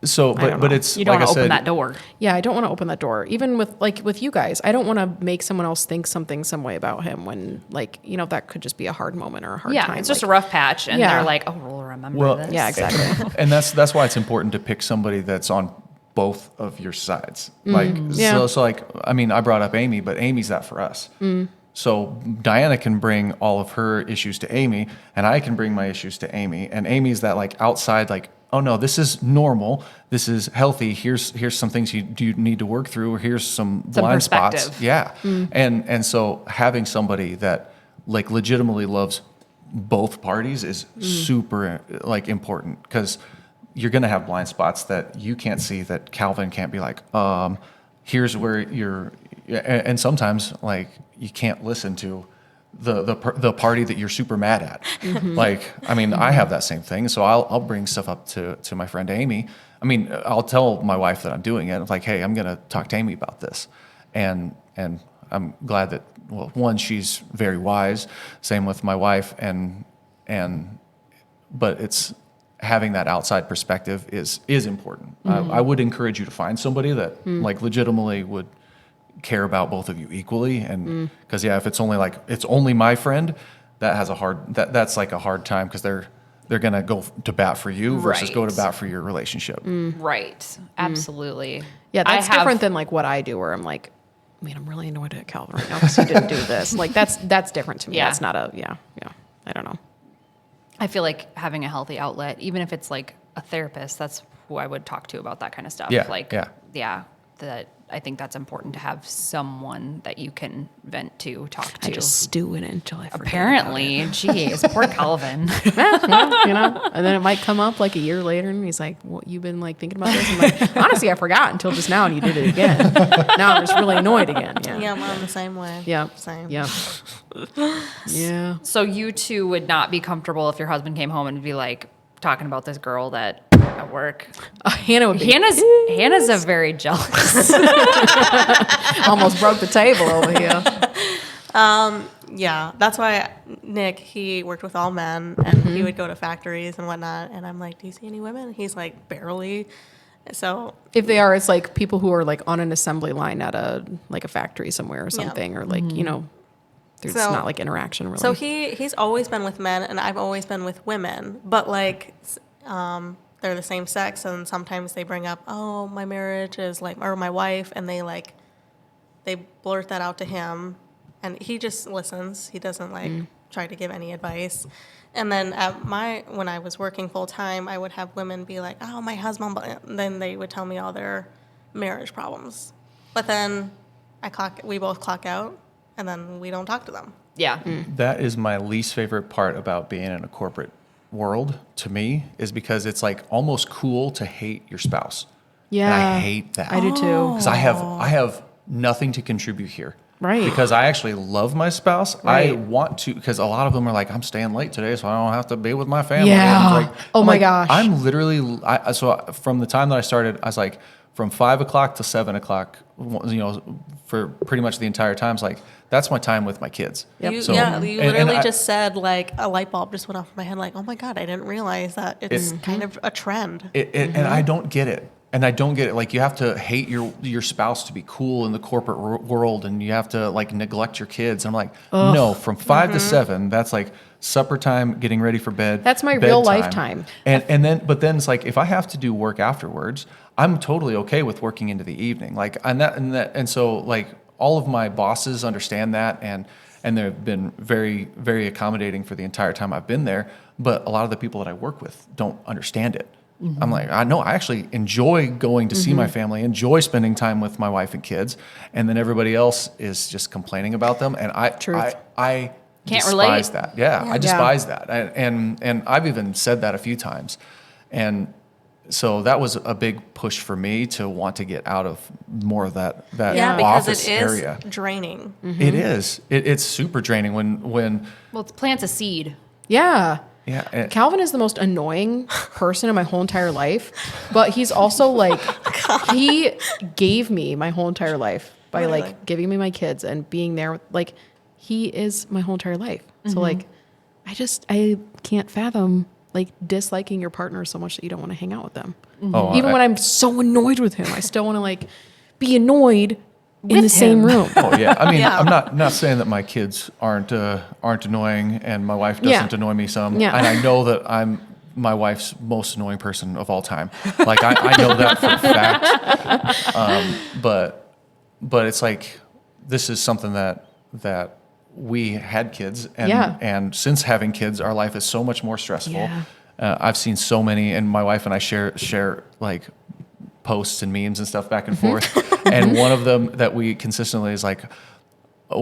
so don't but know. it's You don't like I want to open said, that door. Yeah, I don't want to open that door. Even with you guys, I don't want to make someone else think something some way about him when that could just be a hard moment or a hard Yeah, time. it's just like, a rough patch, and Yeah. they're like, "Oh, we'll remember Well, this." Yeah, exactly. and that's why it's important to pick somebody that's on both of your sides. Like Yeah. so like I mean, I brought up Amy, but Amy's that for us. So Diana can bring all of her issues to Amy, and I can bring my issues to Amy, and Amy's that like outside like, oh no, this is normal, this is healthy, here's some things you need to work through, or here's some blind spots. perspective. Yeah. And so having somebody that like legitimately loves both parties is super like important, because you're going to have blind spots that you can't see, that Calvin can't be like, here's where you're, and sometimes like you can't listen to the party that you're super mad at. Like, I mean, I have that same thing. So I'll bring stuff up to my friend Amy. I mean, I'll tell my wife that I'm doing it. Like, hey, I'm going to talk to Amy about this. And I'm glad that, well, one, she's very wise. Same with my wife. But it's having that outside perspective is important. I would encourage you to find somebody that like legitimately would care about both of you equally. And because if it's only my friend, that's like a hard time, because they're going to go to bat for you versus go to bat for your relationship. Right. Absolutely. Yeah, that's I have- different than like what I do, where I'm like, man, I'm really annoyed at Calvin right now because he didn't do this. Like that's different to me. Yeah. That's not I don't know. I feel like having a healthy outlet, even if it's like a therapist, that's who I would talk to about that kind of stuff. Yeah, Like, yeah. that I think that's important to have someone that you can vent to, talk to. I just stew in it until I forget. Apparently, geez, poor Calvin. And then it might come up like a year later, and he's like, "What, you've been like thinking about this?" I'm like, "Honestly, I forgot until just now, and you did it again. Now I'm just really annoyed again." Yeah. yeah, I'm the same way. Yeah. Same. Yeah. Yeah. So you two would not be comfortable if your husband came home and be like talking about this girl that I at work. Hannah would be Hannah's a very jealous. almost broke the table over here. Yeah, that's why Nick, he worked with all men, and he would go to factories and whatnot. And I'm like, do you see any women? He's like, barely. So If they are, it's like people who are like on an assembly line at a factory somewhere or something, or like there's So- not like interaction really. So he's always been with men, and I've always been with women. But like, they're the same sex, and sometimes they bring up, oh, my marriage is like, or my wife, and they blurt that out to him, and he just listens. He doesn't like try to give any advice. And then when I was working full time, I would have women be like, oh, my husband, and then they would tell me all their marriage problems. But then we both clock out, and then we don't talk to them. Yeah. That is my least favorite part about being in a corporate world to me, is because it's like almost cool to hate your spouse. yeah, And I hate that. I do too. Because I have nothing to contribute here. Right. Because I actually love my spouse. I Right. want to, because a lot of them are like, I'm staying late today, so I don't have to be with my family. Yeah. And it's like, Oh I'm my like, gosh. I'm literally, so from the time that I started, I was like, from 5 o'clock to 7 o'clock, for pretty much the entire time, it's like, that's my time with my kids. You, So- yeah, you and literally I- just said like a light bulb just went off in my head. Like, oh my god, I didn't realize that it's kind of a trend. And I don't get it. And I don't get it. Like, you have to hate your spouse to be cool in the corporate world, and you have to like neglect your kids. I'm like, no, from 5 to 7, that's like supper time, getting ready for bed. That's my real bedtime. lifetime. But then it's like, if I have to do work afterwards, I'm totally okay with working into the evening. Like, and so like all of my bosses understand that, and they've been very, very accommodating for the entire time I've been there. But a lot of the people that I work with don't understand it. I'm like, I know, I actually enjoy going to see my family, enjoy spending time with my wife and kids, and then everybody else is just complaining about them, and I Can't despise relate. that. Yeah, I despise that, and I've even said that a few times, and so that was a big push for me to want to get out of more of that Yeah, because office it is area. draining. It is. It's super draining when Well, it plants a seed. Yeah. yeah. and- Calvin is the most annoying person in my whole entire life, but he's also like, he gave me my whole entire life by Really? like giving me my kids and being there. Like, he is my whole entire life. So like, I can't fathom like disliking your partner so much that you don't want to hang out with them. Oh, Even when I'm so annoyed with him, I still want to like be annoyed in the same room. Oh yeah, I mean, Yeah. I'm not saying that my kids aren't annoying, and my wife doesn't annoy me some, Yeah. and I know that I'm my wife's most annoying person of all time. Like I know that for a fact. But it's like, this is something that we had kids, and since having kids, our life is so much more stressful. Yeah. I've seen so many, and my wife and I share like posts and memes and stuff back and forth. And one of them that we consistently is like,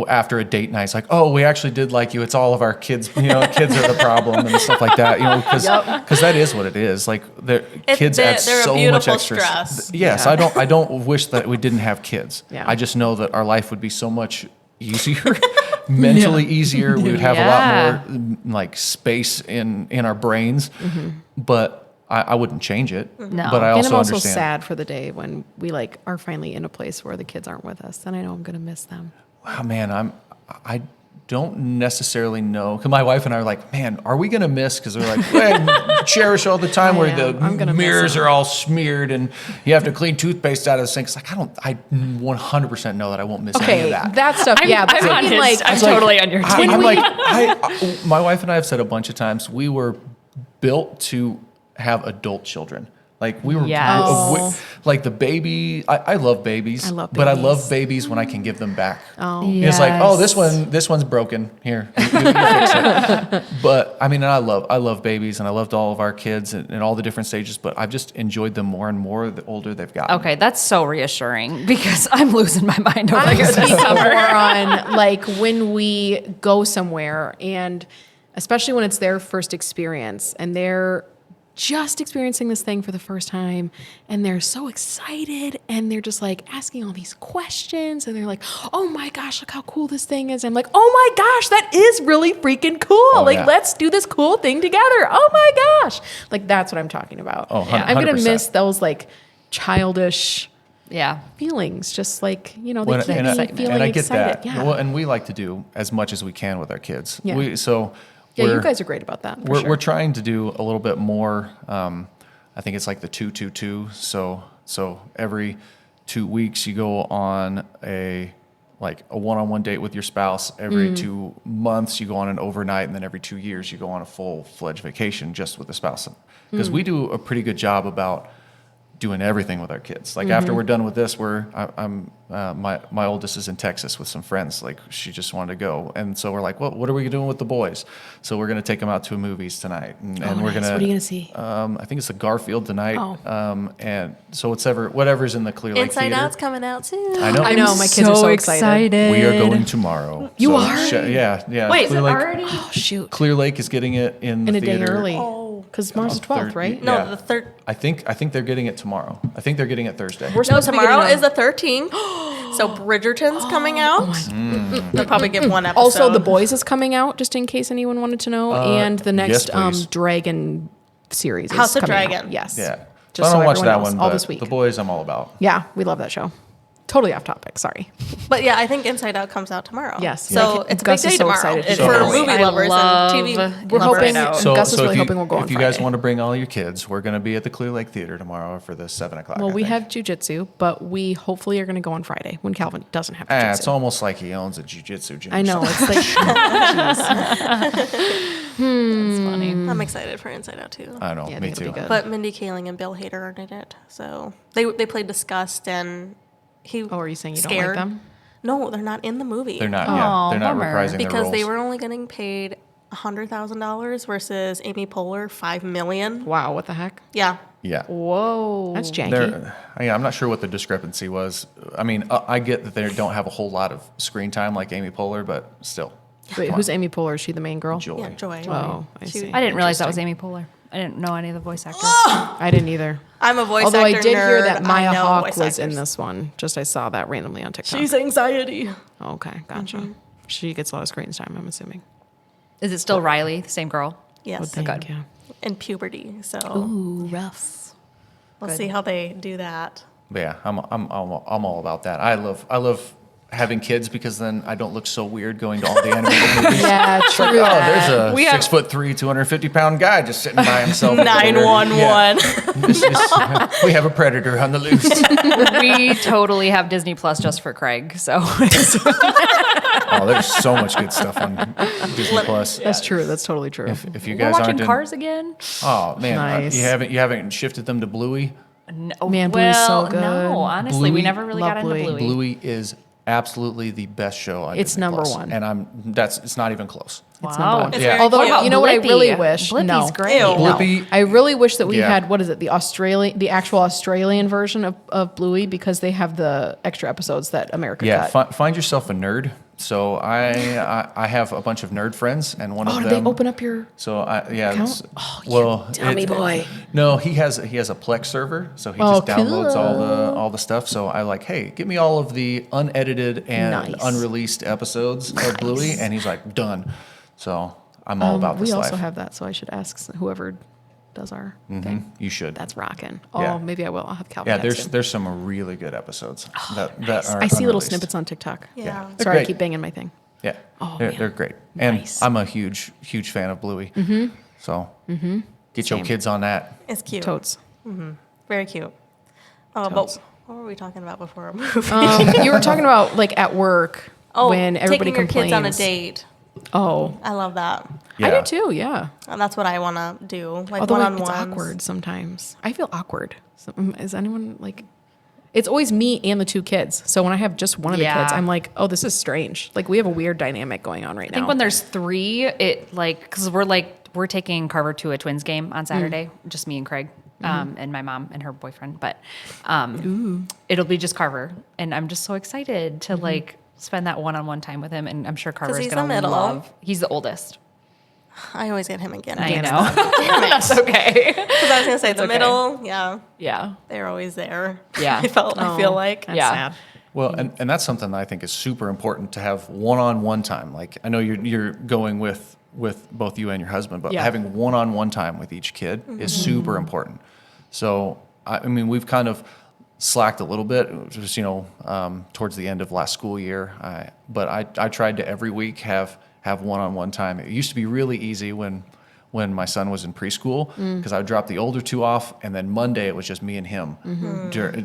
after a date night, it's like, oh, we actually did like you. It's all of our kids, kids are the problem and stuff like that, because that is what it is. Like, kids add they're a so much beautiful extra. stress. Yes, Yeah. I don't wish that we didn't have kids. Yeah. I just know that our life would be so much easier, mentally easier. We would have a lot more like space in our brains, but I wouldn't change it. No. But I And also I'm also understand. sad for the day when we like are finally in a place where the kids aren't with us. Then I know I'm going to miss them. Wow, man, I don't necessarily know. 'Cause my wife and I are like, man, are we gonna miss? Because we're like, well, cherish all the time I where am. I'm the gonna miss mirrors them. are all smeared and you have to clean toothpaste out of the sink. It's like, I 100% know that I won't miss any Okay, of that. that stuff, yeah. But I'm I on mean, his- like, I'm It's like, totally on your team. I'm like, my wife and I have said a bunch of times, we were built to have adult children. Like we were, Yes. Oh. like the baby. I love babies. I love but I babies. love babies when I can give them back. Oh. It's like, oh, Yes. this one's broken. Here, you fix it. But I mean, I love babies, and I loved all of our kids in all the different stages. But I've just enjoyed them more and more the older they've gotten. Okay, that's so reassuring because I'm losing my mind over I'm here this speaking summer. more on like when we go somewhere, and especially when it's their first experience and they're just experiencing this thing for the first time, and they're so excited, and they're just like asking all these questions, and they're like, oh my gosh, look how cool this thing is. I'm like, oh my gosh, that is really freaking cool. yeah. Let's do this cool thing together. Oh my gosh. Like, that's what I'm talking about. Oh, I'm going to 100%. miss those like childish Yeah. feelings, just like, they Well, keep me feeling and I get excited. that. Yeah. Well, and we like to do as much as we can with our kids. Yeah. We're, You guys are great about that. for sure. We're trying to do a little bit more. I think it's like the 2-2-2. So every 2 weeks you go on a one-on-one date with your spouse. Every 2 months you go on an overnight, and then every 2 years you go on a full-fledged vacation just with the spouse. Because we do a pretty good job about doing everything with our kids. Like after we're done with this, my oldest is in Texas with some friends. Like she just wanted to go, and so we're like, well, what are we doing with the boys? So we're gonna take them out to a movies tonight, and we're nice. gonna. What are you gonna see? I think it's a Garfield tonight. Oh. And so whatever's in the Clear Lake Inside Theater. Out's coming out soon. I know. I know, my kids are so excited. We are going tomorrow. You So, are? yeah. Wait, is Clear it Lake, already? Oh, shoot. Clear Lake is getting it in the In a theater. day early. Oh. Because tomorrow's the 12th, right? No, Yeah. the third. I think they're getting it tomorrow. I think they're getting it Thursday. We're No, supposed to be tomorrow getting is the 13th. So Bridgerton's coming out. They'll probably give one episode. Also, The Boys is coming out, just in case anyone wanted to know. And the next yes, please. Dragon series is House of coming out. Dragon. Yes. Yeah. Just I don't so watch everyone that knows, one, all but this week. The Boys I'm all about. Yeah, we love that show. Totally off topic. Sorry. But yeah, I think Inside Out comes out tomorrow. Yes. So Yeah. it's a Gus big is day so tomorrow. excited to It's do for this. movie I lovers love- and TV. We're Love hoping. Inside Out. Gus is really if you, hoping we'll go on if you Friday. guys want to bring all your kids, we're going to be at the Clear Lake Theater tomorrow for the 7 o'clock. Well, I we think. have jujitsu, but we hopefully are going to go on Friday when Calvin doesn't have jujitsu. It's almost like he owns a jiu-jitsu gym. I know. It's like, That's funny. I'm excited for Inside Out too. I know, Yeah, I me think it'll too. be good. But Mindy Kaling and Bill Hader are in it. So they played Disgust and he. oh, are you saying you don't scared. like them? No, they're not in the movie. They're not. Oh, Yeah, they're not bummer. reprising their because roles. they were only getting paid $100,000 versus Amy Poehler $5 million. Wow, what the heck? Yeah. Yeah. Whoa. That's janky. Yeah, I'm not sure what the discrepancy was. I mean, I get that they don't have a whole lot of screen time like Amy Poehler, but still. Wait, Come who's on. Amy Poehler? Is she the main girl? Joy. Yeah, Joy. Oh, I She- see. I didn't realize that was Amy Poehler. I didn't know any of the voice actors. I didn't either. I'm a voice Although actor I did hear nerd. that Maya I know Hawke voice was in actors. this one. Just I saw that randomly on TikTok. She's anxiety. Okay, gotcha. She gets a lot of screen time, I'm assuming. Is it still Riley, the same girl? Yes. Think, God. yeah. In puberty. So Ooh, rough. we'll see how they do that. But yeah, I'm all about that. I love having kids because then I don't look so weird going to all the animated movies. Yeah, true. Oh, there's a We have- 6'3", 250-pound guy just sitting by himself. 911. Yeah. We have a predator on the loose. We totally have Disney Plus just for Craig. So Oh, there's so much good stuff on Disney Plus. That's true. That's totally true. If you we're guys watching aren't in, Cars again. oh man, Nice. you haven't shifted them to Bluey. No, Man, Bluey's so good. No, honestly, we Bluey- never really love got into Bluey. Bluey. Bluey is absolutely the best show on It's Disney number Plus. one. And it's not even close. It's Wow. number one. It's Yeah. very Although, cute. you know what I Blippi. really wish? Blippi's no. great. Ew. Blippi, I really wish that we Yeah. had, what is it, the actual Australian version of Bluey, because they have the extra episodes that America yeah, cut. find yourself a nerd. So I have a bunch of nerd friends, and one Oh, of did them. they open up your... So yeah, account? it's- Oh, you well, dummy boy. No, he has a Plex server, so he Oh, just downloads cool. all the stuff. So I like, hey, give me all of the unedited and Nice. unreleased episodes of Bluey, and he's like, done. So I'm all about this we life. also have that, so I should ask whoever does our thing. You should. That's rocking. Oh, Yeah. maybe I will. I'll have Calvin Yeah, text him. there's some really good episodes that are. I see little unreleased. snippets on TikTok. Yeah. Yeah. Sorry, I Great. keep banging my thing. Yeah, Oh, they're, man. they're great, and Nice. I'm a huge fan of Bluey. So get your Same. kids on that. It's cute. Totes. Very cute. Oh, Totes. but what were we talking about before our movie? You were talking about like at work when everybody taking your complains. kids on a date. Oh, I love that. I Yeah. do too. Yeah. And that's what I want to do. Like Although one like, on it's one. awkward sometimes. I feel awkward. So, is anyone like? It's always me and the two kids. So when I have just one of the Yeah. kids, I'm like, oh, this is strange. Like we have a weird dynamic going on right I think now. when there's three, it like because we're taking Carver to a Twins game on Saturday, just me and Craig, and my mom and her boyfriend. But it'll be just Carver, and I'm just so excited to like spend that one-on-one time with him. And I'm sure Carver's he's gonna the middle. love. He's the oldest. I always get him again. I Damn know. it. That's okay. Because I was gonna say the okay. middle, yeah, Yeah. they're always there. Yeah. I feel like. That's Yeah. sad. Well, and that's something that I think is super important to have one-on-one time. Like I know you're going with both you and your husband, but Yeah. having one-on-one time with each kid is super important. So I mean, we've kind of slacked a little bit, just towards the end of last school year. But I tried to every week have one-on-one time. It used to be really easy when my son was in preschool because I would drop the older two off, and then Monday it was just me and him,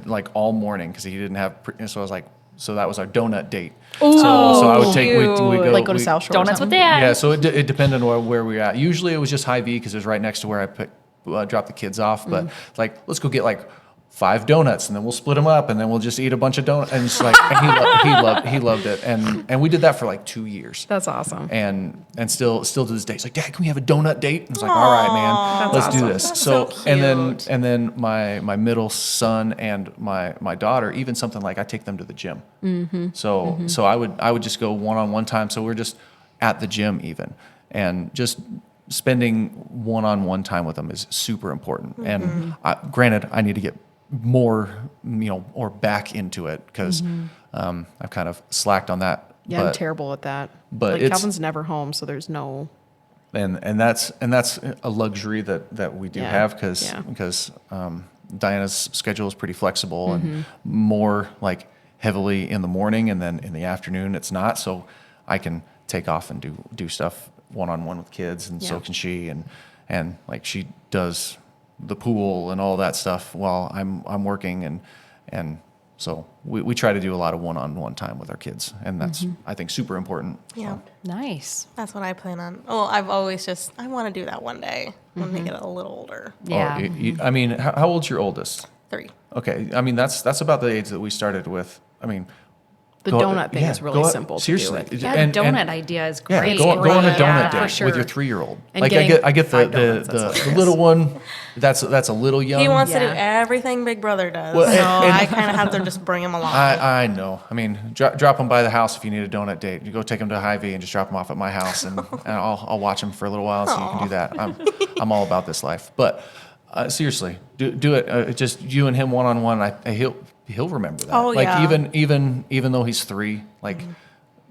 like all morning because he didn't have. So I was like, so that was our donut date. So I would take we go Like go to South Shore. or Donuts with something. Dad. Yeah, so it depended on where we were at. Usually it was just Hy-Vee because it was right next to where I dropped the kids off. But like, let's go get like 5 donuts and then we'll split them up and then we'll just eat a bunch of donuts. And it's like, and he loved it. And we did that for like 2 years. That's awesome. And still to this day, it's like, Dad, can we have a donut date? And it's like, all right, man, let's do this. That's So so and cute. then my middle son and my daughter, even something like I take them to the gym. So I would just go one-on-one time. So we're just at the gym even, and just spending one-on-one time with them is super important. And granted, I need to get more, or back into it because I've kind of slacked on that. Yeah, I'm but, terrible at that. but like it's- Calvin's never home, so there's no. and that's a luxury that we do Yeah, have because yeah. Diana's schedule is pretty flexible and more like heavily in the morning, and then in the afternoon it's not. So I can take off and do stuff one-on-one with kids, and so Yeah. can she, and like she does the pool and all that stuff while I'm working, and so we try to do a lot of one-on-one time with our kids, and that's I think super important. Yeah, Nice. that's what I plan on. Oh, I've always I want to do that one day when they get a little older. Yeah. I mean, how old's your oldest? 3. Okay, I mean that's about the age that we started with. I mean, The go- donut thing yeah, is really go out- simple. seriously. To do it. Yeah, And- donut and- idea is Yeah, great. go on a Yeah, donut for date sure. with your 3-year-old. And Like getting I get 5 donuts, that's the hilarious. little one. That's a little young. He wants to do Yeah. everything Big Brother does, Well, so and- I kind of have to just bring him along. I know. I mean, drop them by the house if you need a donut date. You go take them to Hy-Vee and just drop them off at my house, and I'll watch them for a little while so you can do that. I'm all about this life. But seriously, do it. Just you and him one-on-one. He'll remember that. Oh, like yeah. even though he's 3, like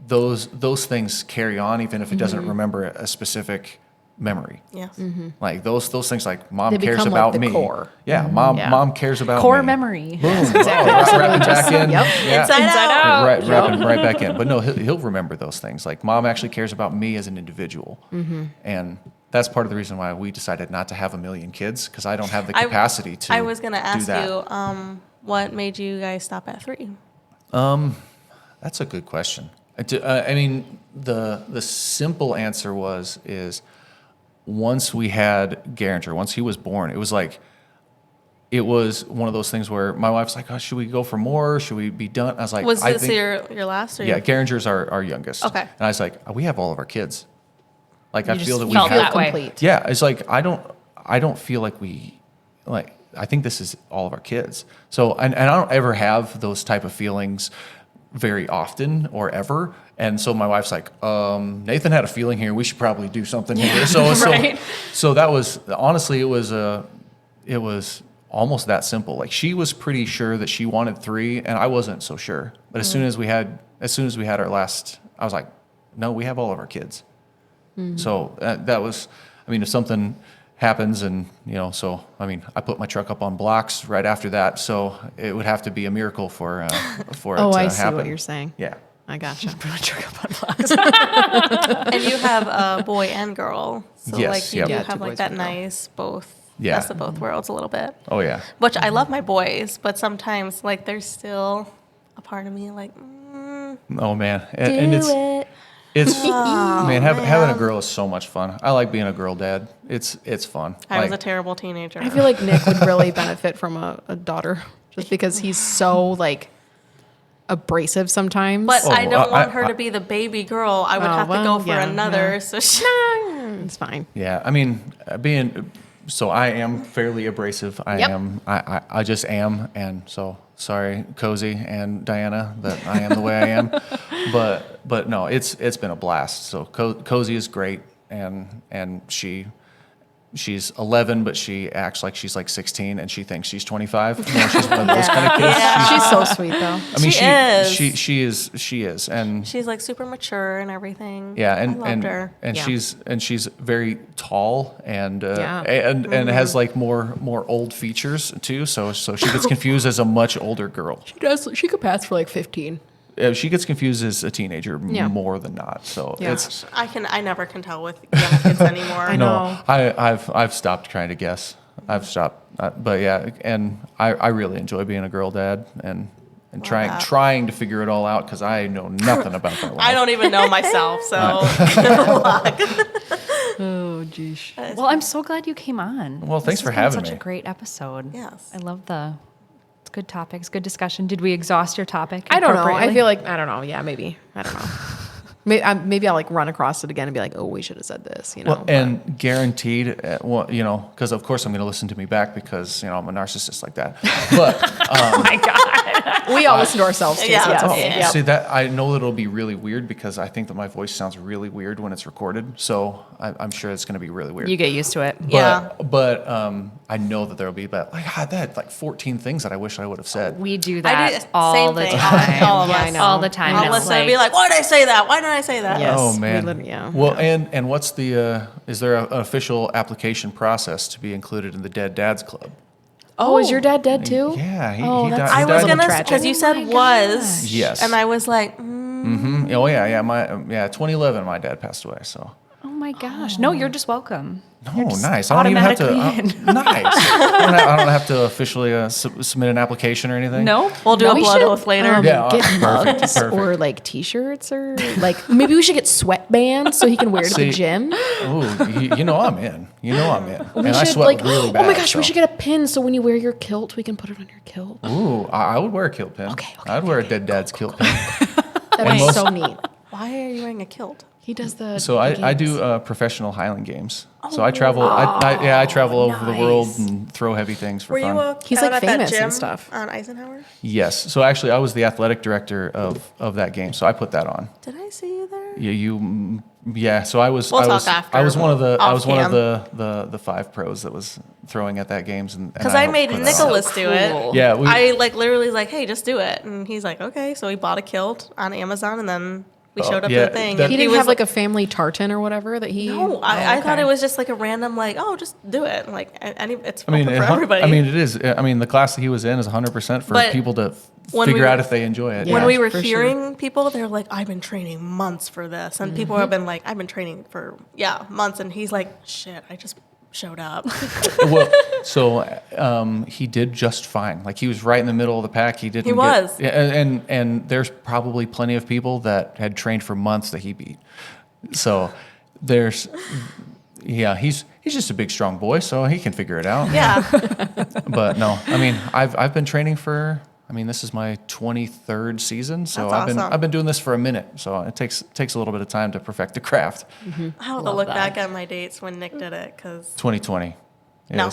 those things carry on even if he doesn't remember a specific memory. Yes. Like those things, like mom They cares become, like, about the me. core. Yeah, mom Yeah. mom cares about Core me. memory. Boom. Wrapping back in. Yep. Yeah. Inside out. Wrapping right back in. But no, he'll remember those things. Like mom actually cares about me as an individual, and that's part of the reason why we decided not to have a million kids, because I don't have the capacity to. I was going to do ask that. you, what made you guys stop at 3? That's a good question. I mean, the simple answer is once we had Garinger, once he was born, it was one of those things where my wife's like, oh, should we go for more? Should we be done? I was like, Was I this think, your last? Or yeah, your- Garinger's our youngest. Okay. And I was like, we have all of our kids. Like, I You feel just that we felt have. that way. complete. Yeah, it's like I don't feel like I think this is all of our kids. So and I don't ever have those type of feelings very often or ever. And so my wife's like, Nathan had a feeling here. We should probably do something here. Right. So that was honestly it was almost that simple. Like she was pretty sure that she wanted 3, and I wasn't so sure. But as soon as we had our last, I was like, no, we have all of our kids. So that was, I mean, if something happens and, so, I mean, I put my truck up on blocks right after that. So it would have to be a miracle for it to I see happen. what you're saying. Yeah. I gotcha. And you have a boy and girl. So Yes, like you yep. do Yeah, 2 have like boys, that 1 girl. nice both. Yeah. Best of both worlds a little bit. Oh, yeah. Which I love my boys, but sometimes like there's still a part of me like, Oh, man. And it's man, having a girl is so much fun. I like being a girl dad. It's fun. I was a terrible teenager. I feel like Nick would really benefit from a daughter just because he's so like abrasive sometimes. But I don't I- want her to be the baby girl. I would have to well, go for yeah, another. yeah. So she, it's fine. Yeah, I mean, so I am fairly abrasive. Yep. I just am, and so sorry, Cozy and Diana, that I am the way I am. But no, it's been a blast. So Cozy is great, and she's 11, but she acts like she's like 16, and she thinks she's 25. You know, she's one of those kind of kids. Yeah. She's so sweet though. I mean, She is. she is, and She's like super mature and everything. yeah, I loved her. and Yeah. she's very tall and Yeah. and has like more old features too. So she gets confused as a much older girl. She could pass for like 15. She gets confused as a teenager Yeah. more than not. So Yeah. it's I never can tell with young kids anymore. I know. no. I've stopped trying to guess. I've stopped, but yeah, and I really enjoy being a girl dad and that. trying to figure it all out because I know nothing about that life. I don't even know myself, so Oh, geez. Well, I'm so glad you came on. Well, thanks This for has been having such me. a great episode. Yes. I love it's good topics, good discussion. Did we exhaust your topic? I don't know. I appropriately? feel like I don't know. Yeah, maybe. I don't know. Maybe I'll like run across it again and be like, oh, we should have said this. You know. Well, and guaranteed, well, you know, because of course I'm going to listen to me back because you know I'm a narcissist like that. But Oh my God. we all listen to ourselves too. Yeah. So it's Oh, okay. yeah. Yeah. see that I know that it'll be really weird because I think that my voice sounds really weird when it's recorded. So I'm sure it's going to be really weird. You get used to it. But I know that there will be I had like 14 things that I wish I would have said. We do I that do all same the thing. time. All of Yeah, us. I know. All the time. I'll And it's listen and be like, why did I say that? Why did I say that? Yes. Oh we man. yeah. Well, and what's the is there an official application process to be included in the Dead Dads Club? Oh, is your dad dead too? Yeah, he Oh, died. that's- he I died was in- gonna tragic. because you said Oh my was. Yes. And I was like, Oh yeah, 2011 my dad passed away. So Oh my gosh. No, you're just welcome. oh, nice. I don't even have to. automatically nice. I don't have to officially submit an application or anything. No. we'll do No, a we blood should. oath later. Yeah. Get Perfect, mugs perfect. or like T-shirts or like maybe we should get sweatbands so he can wear to the See, gym. Ooh, you know I'm in. You know I'm in. We and I should sweat like really bad. oh my gosh, we so. should get a pin so when you wear your kilt, we can put it on your kilt. Ooh, I would wear a kilt pin. Okay, I'd wear a Dead Dad's kilt pin. That'd be most- so neat. Why are you wearing a kilt? He does the So the I games. do professional Highland games. So I travel. I travel over the world and throw heavy things for Were fun. you He's, out like, at that famous and gym stuff. on Eisenhower? Yes. So actually, I was the athletic director of that game. So I put that on. Did I see you there? Yeah. So I was. We'll I talk was. after, I was one of the. I off was one of cam. the 5 pros that was throwing at that games and. Because I helped made put that on. Nicholas do it. cool. Yeah. I like literally was like, hey, just do it, and he's like, okay. So he bought a kilt on Amazon, and then we showed up yeah, to the thing. that- and He didn't was have like a family tartan or whatever that he. No, I thought it was just like a random like, oh, just do it. Like, it's I mean, open for everybody. I mean, it is. I mean, the class that he was in is 100% for But people to when figure we out were- if they enjoy it. Yeah. when we were for sure. hearing people, they're like, I've been training months for this, and people have been like, I've been training for months, and he's like, shit, I just showed up. Well, so he did just fine. Like he was right in the middle of the pack. He didn't. He was. Yeah, and there's probably plenty of people that had trained for months that he beat. So there's, yeah, he's just a big strong boy, so he can figure it out. Yeah, But no, I mean, I've been training for. I mean, this is my 23rd season, so That's awesome. I've been doing this for a minute. So it takes a little bit of time to perfect the craft. I have to look back at my dates when Nick did it because 2020. No.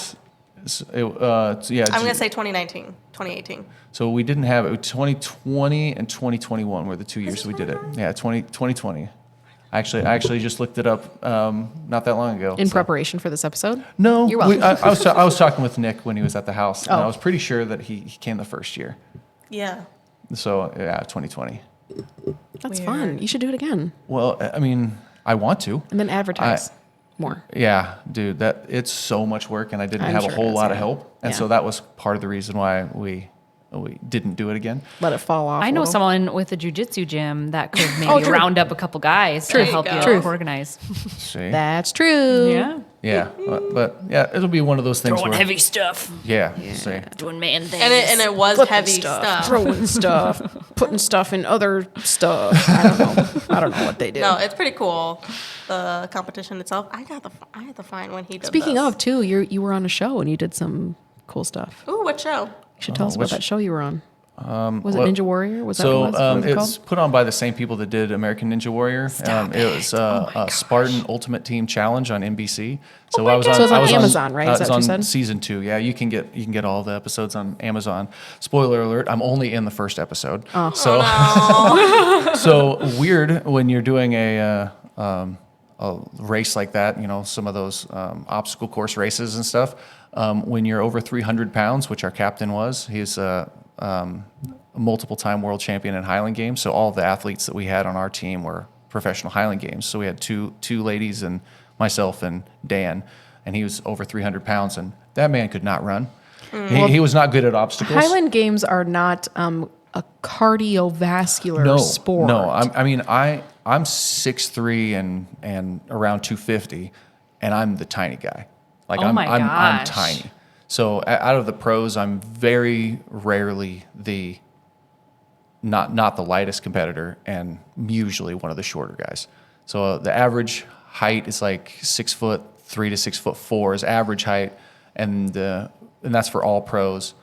Yeah. I'm gonna say 2019, 2018. So we didn't have it. 2020 and 2021 were the 2 years we did it. Yeah, 2020. I actually just looked it up not that long ago. in so. preparation for this episode. No, You're welcome. I was talking with Nick when he was at the house, and Oh. I was pretty sure that he came the first year. Yeah, So yeah, 2020. That's Weird. fun. You should do it again Well, I mean, I want to. and then advertise more. Yeah, dude, it's so much work, and I didn't I'm have sure a it whole is, lot of yeah. help, and Yeah. so that was part of the reason why we didn't do it again. Let it fall off. I a know little. someone with a jujitsu gym that could maybe true. round up a couple guys There to you help go. you Truth. organize. See, That's true. Yeah. yeah, but yeah, it'll be one of those things Throwing where heavy stuff. yeah, see. Doing man things. and it was Flipping heavy stuff. throwing stuff, putting stuff in other stuff. I don't know what they do. No, it's pretty cool. The competition itself, I had the fine when he did. Speaking this. of too, you were on a show and you did some cool stuff. ooh, what show? You should tell us about which- that show you were on. Was it well, Ninja Warrior? Was that So what it was it's called? put on by the same people that did American Ninja Warrior. It was a Spartan Ultimate Team Challenge on NBC. So I was on. So it's on I was Amazon, right? Is I was that what you on said? season 2. Yeah, you can get all the episodes on Amazon. Spoiler alert: I'm only in the first episode. So so weird when you're doing a a race like that, you know, some of those obstacle course races and stuff, when you're over 300 pounds, which our captain was, he's a multiple-time world champion in Highland Games. So all of the athletes that we had on our team were professional Highland Games. So we had two ladies and myself and Dan, and he was over 300 pounds, and that man could not run. He was not good at obstacles. Highland Games are not a cardiovascular sport. No, I'm 6'3" and around 250, and I'm the tiny guy. Like Oh my I'm gosh. tiny. So out of the pros, I'm very rarely not the lightest competitor, and usually one of the shorter guys. So the average height is like 6'3" to 6'4" is average height, and that's for all pros.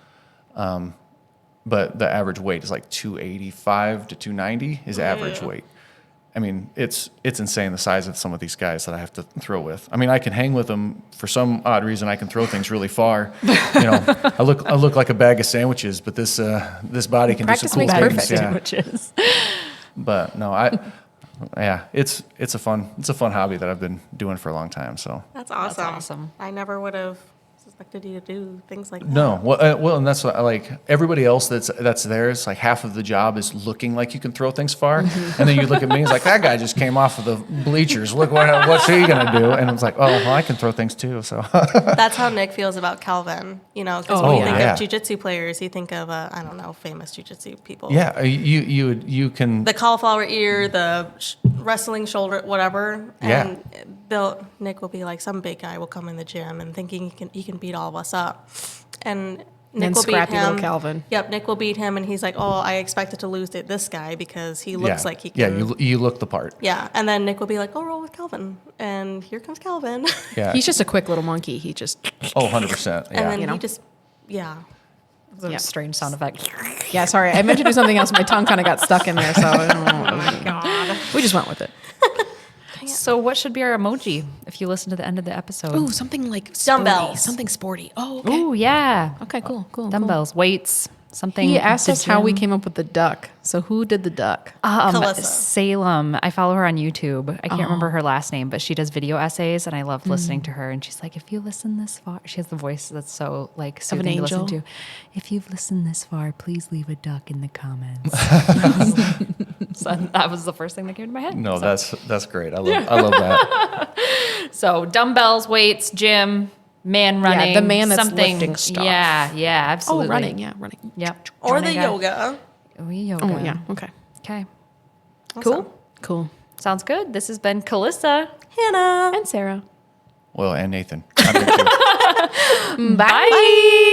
But the average weight is like 285 to 290 is average weight. I mean, it's insane the size of some of these guys that I have to throw with. I mean, I can hang with them for some odd reason. I can throw things really far. You know, I look like a bag of sandwiches, but this body can do some cool makes things. perfect. Yeah. Sandwiches. But no, it's a fun hobby that I've been doing for a long time. So That's awesome. awesome. I never would have suspected you to do things like that. no, well, and that's what I like. Everybody else that's there, it's like half of the job is looking like you can throw things far, and then you look at me, it's like that guy just came off of the bleachers. Look what's he gonna do? And it's like, oh, well, I can throw things too. So That's how Nick feels about Calvin. You know, because when you think yeah. of jiu-jitsu players, you think of I don't know, famous jiu-jitsu people. yeah, you can. The cauliflower ear, the wrestling shoulder, whatever. And Nick will be like, some big guy will come in the gym and thinking he can beat all of us up. And Nick will beat scrappy little him. Calvin. Yep, Nick will beat him, and he's like, oh, I expected to lose to this guy because he looks like he can. Yeah, you look the part. Yeah, and then Nick will be like, oh, roll with Calvin. And here comes Calvin. Yeah. He's just a quick little monkey. He just 100%. Yeah. And then You know? he just, yeah. It's a strange sound effect. yeah. Sorry, I meant to do something else. My tongue kind of got stuck in there, so I don't know. Oh my god, we just went with it. So what should be our emoji if you listen to the end of the episode? Ooh, something like sporty, Dumbbells. something sporty. Oh, okay. Ooh, yeah. Okay, cool. Dumbbells, weights, something. He asked to us how we gym. came up with the duck. So who did the duck? Calissa. Salem. I follow her on YouTube. I can't remember her last name, but she does video essays, and I love listening to her. And she's like, if you listen this far, she has the voice that's so like soothing to listen angel. to. If you've listened this far, please leave a duck in the comments. So that was the first thing that came to my head. No, that's great. I love that. So dumbbells, weights, gym, man running. the man that's something, lifting stuff. Yeah, absolutely. Oh, running. Yeah, running. Yep. Or the Running guy. yoga. Oh, yoga. Oh, yeah. Okay. Okay. Awesome. Cool. Sounds good. This has been Calissa. Hannah. And Sarah. Well, and Nathan. I'm here too. Bye.